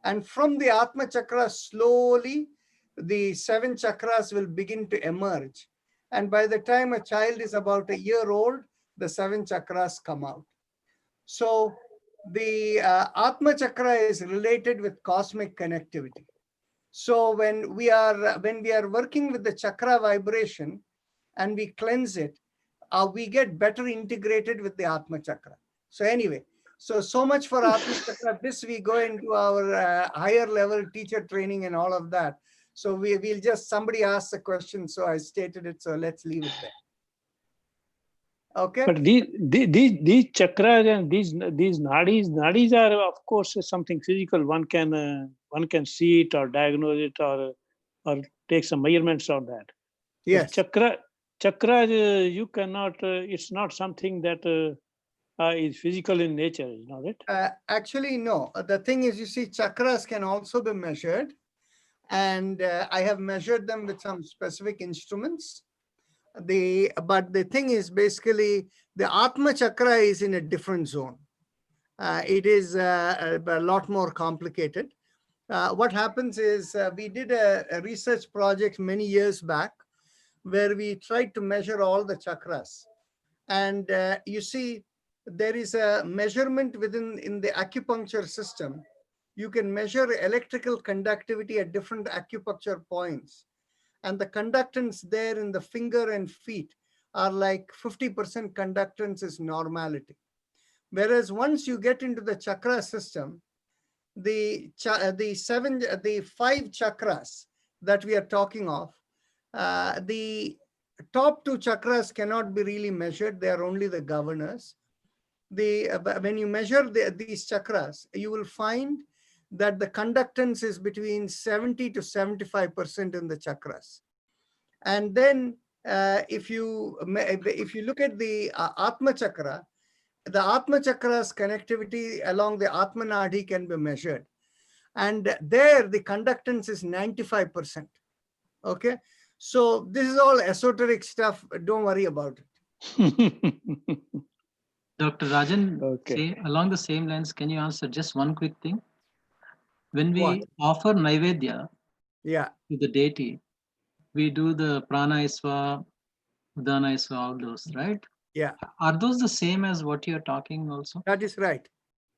And from the Atma Chakra, slowly the 7 chakras will begin to emerge. And by the time a child is about a year old, the 7 chakras come out. So the Atma Chakra is related with cosmic connectivity. So when we are working with the chakra vibration and we cleanse it, we get better integrated with the Atma Chakra. So anyway, so much for Atma Chakra. This we go into our higher level teacher training and all of that. So we'll just, somebody asked a question, so I stated it. So let's leave it there. Okay. But these chakras and these nadis are, of course, something physical. One can see it or diagnose it or take some measurements on that. Yes. But chakra, you cannot. It's not something that is physical in nature, is not it? Actually, no. The thing is, you see, chakras can also be measured, and I have measured them with some specific instruments. But the thing is, basically, the Atma Chakra is in a different zone. It is a lot more complicated. What happens is we did a research project many years back where we tried to measure all the chakras. And you see, there is a measurement in the acupuncture system. You can measure electrical conductivity at different acupuncture points. And the conductance there in the finger and feet are like 50% conductance is normality. Whereas once you get into the chakra system, the 5 chakras that we are talking of, the top 2 chakras cannot be really measured. They are only the governors. When you measure these chakras, you will find that the conductance is between 70 to 75% in the chakras. And then if you look at the Atma Chakra, the Atma Chakra's connectivity along the Atma Nadi can be measured. And there the conductance is 95%. Okay. So this is all esoteric stuff. Don't worry about it. Dr. Rajan, Okay. along the same lines, can you answer just one quick thing? When we What? offer Naivedya Yeah. to the deity, we do the Prana Isva, Udana Isva, all those, right? Yeah. Are those the same as what you're talking also? That is right.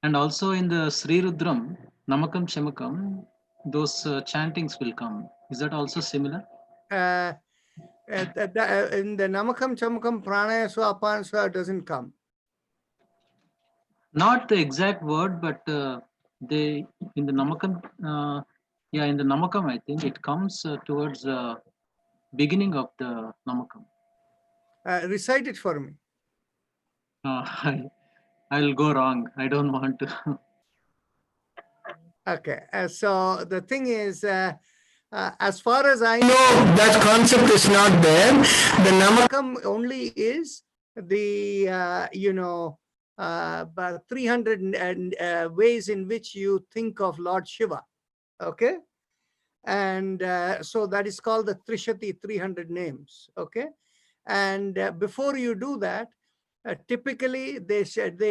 And also in the Sri Rudram, Namakam Shemakam, those chantings will come. Is that also similar? In the Namakam Chamakam Pranaya Swa Apana doesn't come. Not the exact word, but they in the Namakam, in the Namakam, I think it comes towards the beginning of the Namakam. Recite it for me. I'll go wrong. I don't want to. Okay. So the thing is, as far as I know, that concept is not there. The Namakam only is the, 300 ways in which you think of Lord Shiva. Okay. And so that is called the Trishati, 300 names. Okay. And before you do that, typically they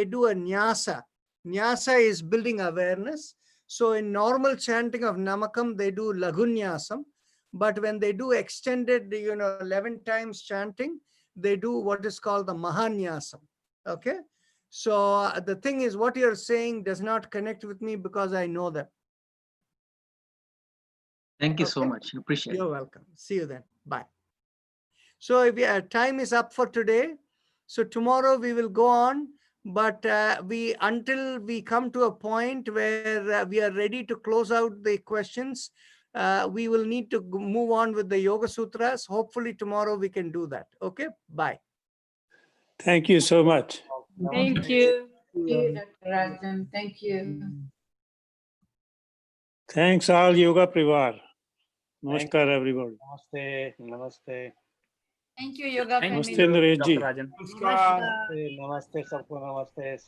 do a nyasa. Nyasa is building awareness. So in normal chanting of Namakam, they do Lagunyasam. But when they do extended, 11 times chanting, they do what is called the Mahanyasam. Okay. So the thing is, what you're saying does not connect with me because I know them. Thank you so much. Appreciate it. You're welcome. See you then. Bye. So if time is up for today. So tomorrow we will go on, but until we come to a point where we are ready to close out the questions, we will need to move on with the Yoga Sutras. Hopefully tomorrow we can do that. Okay, bye. Thank you so much. Thank you. Thank you, Dr. Rajan. Thank you. Thanks all Yoga Privar. Namaskar everybody. Namaste. Namaste. Thank you, Yoga Namaste family. Naresh ji. Namaste. Namaste. Sabko namaste.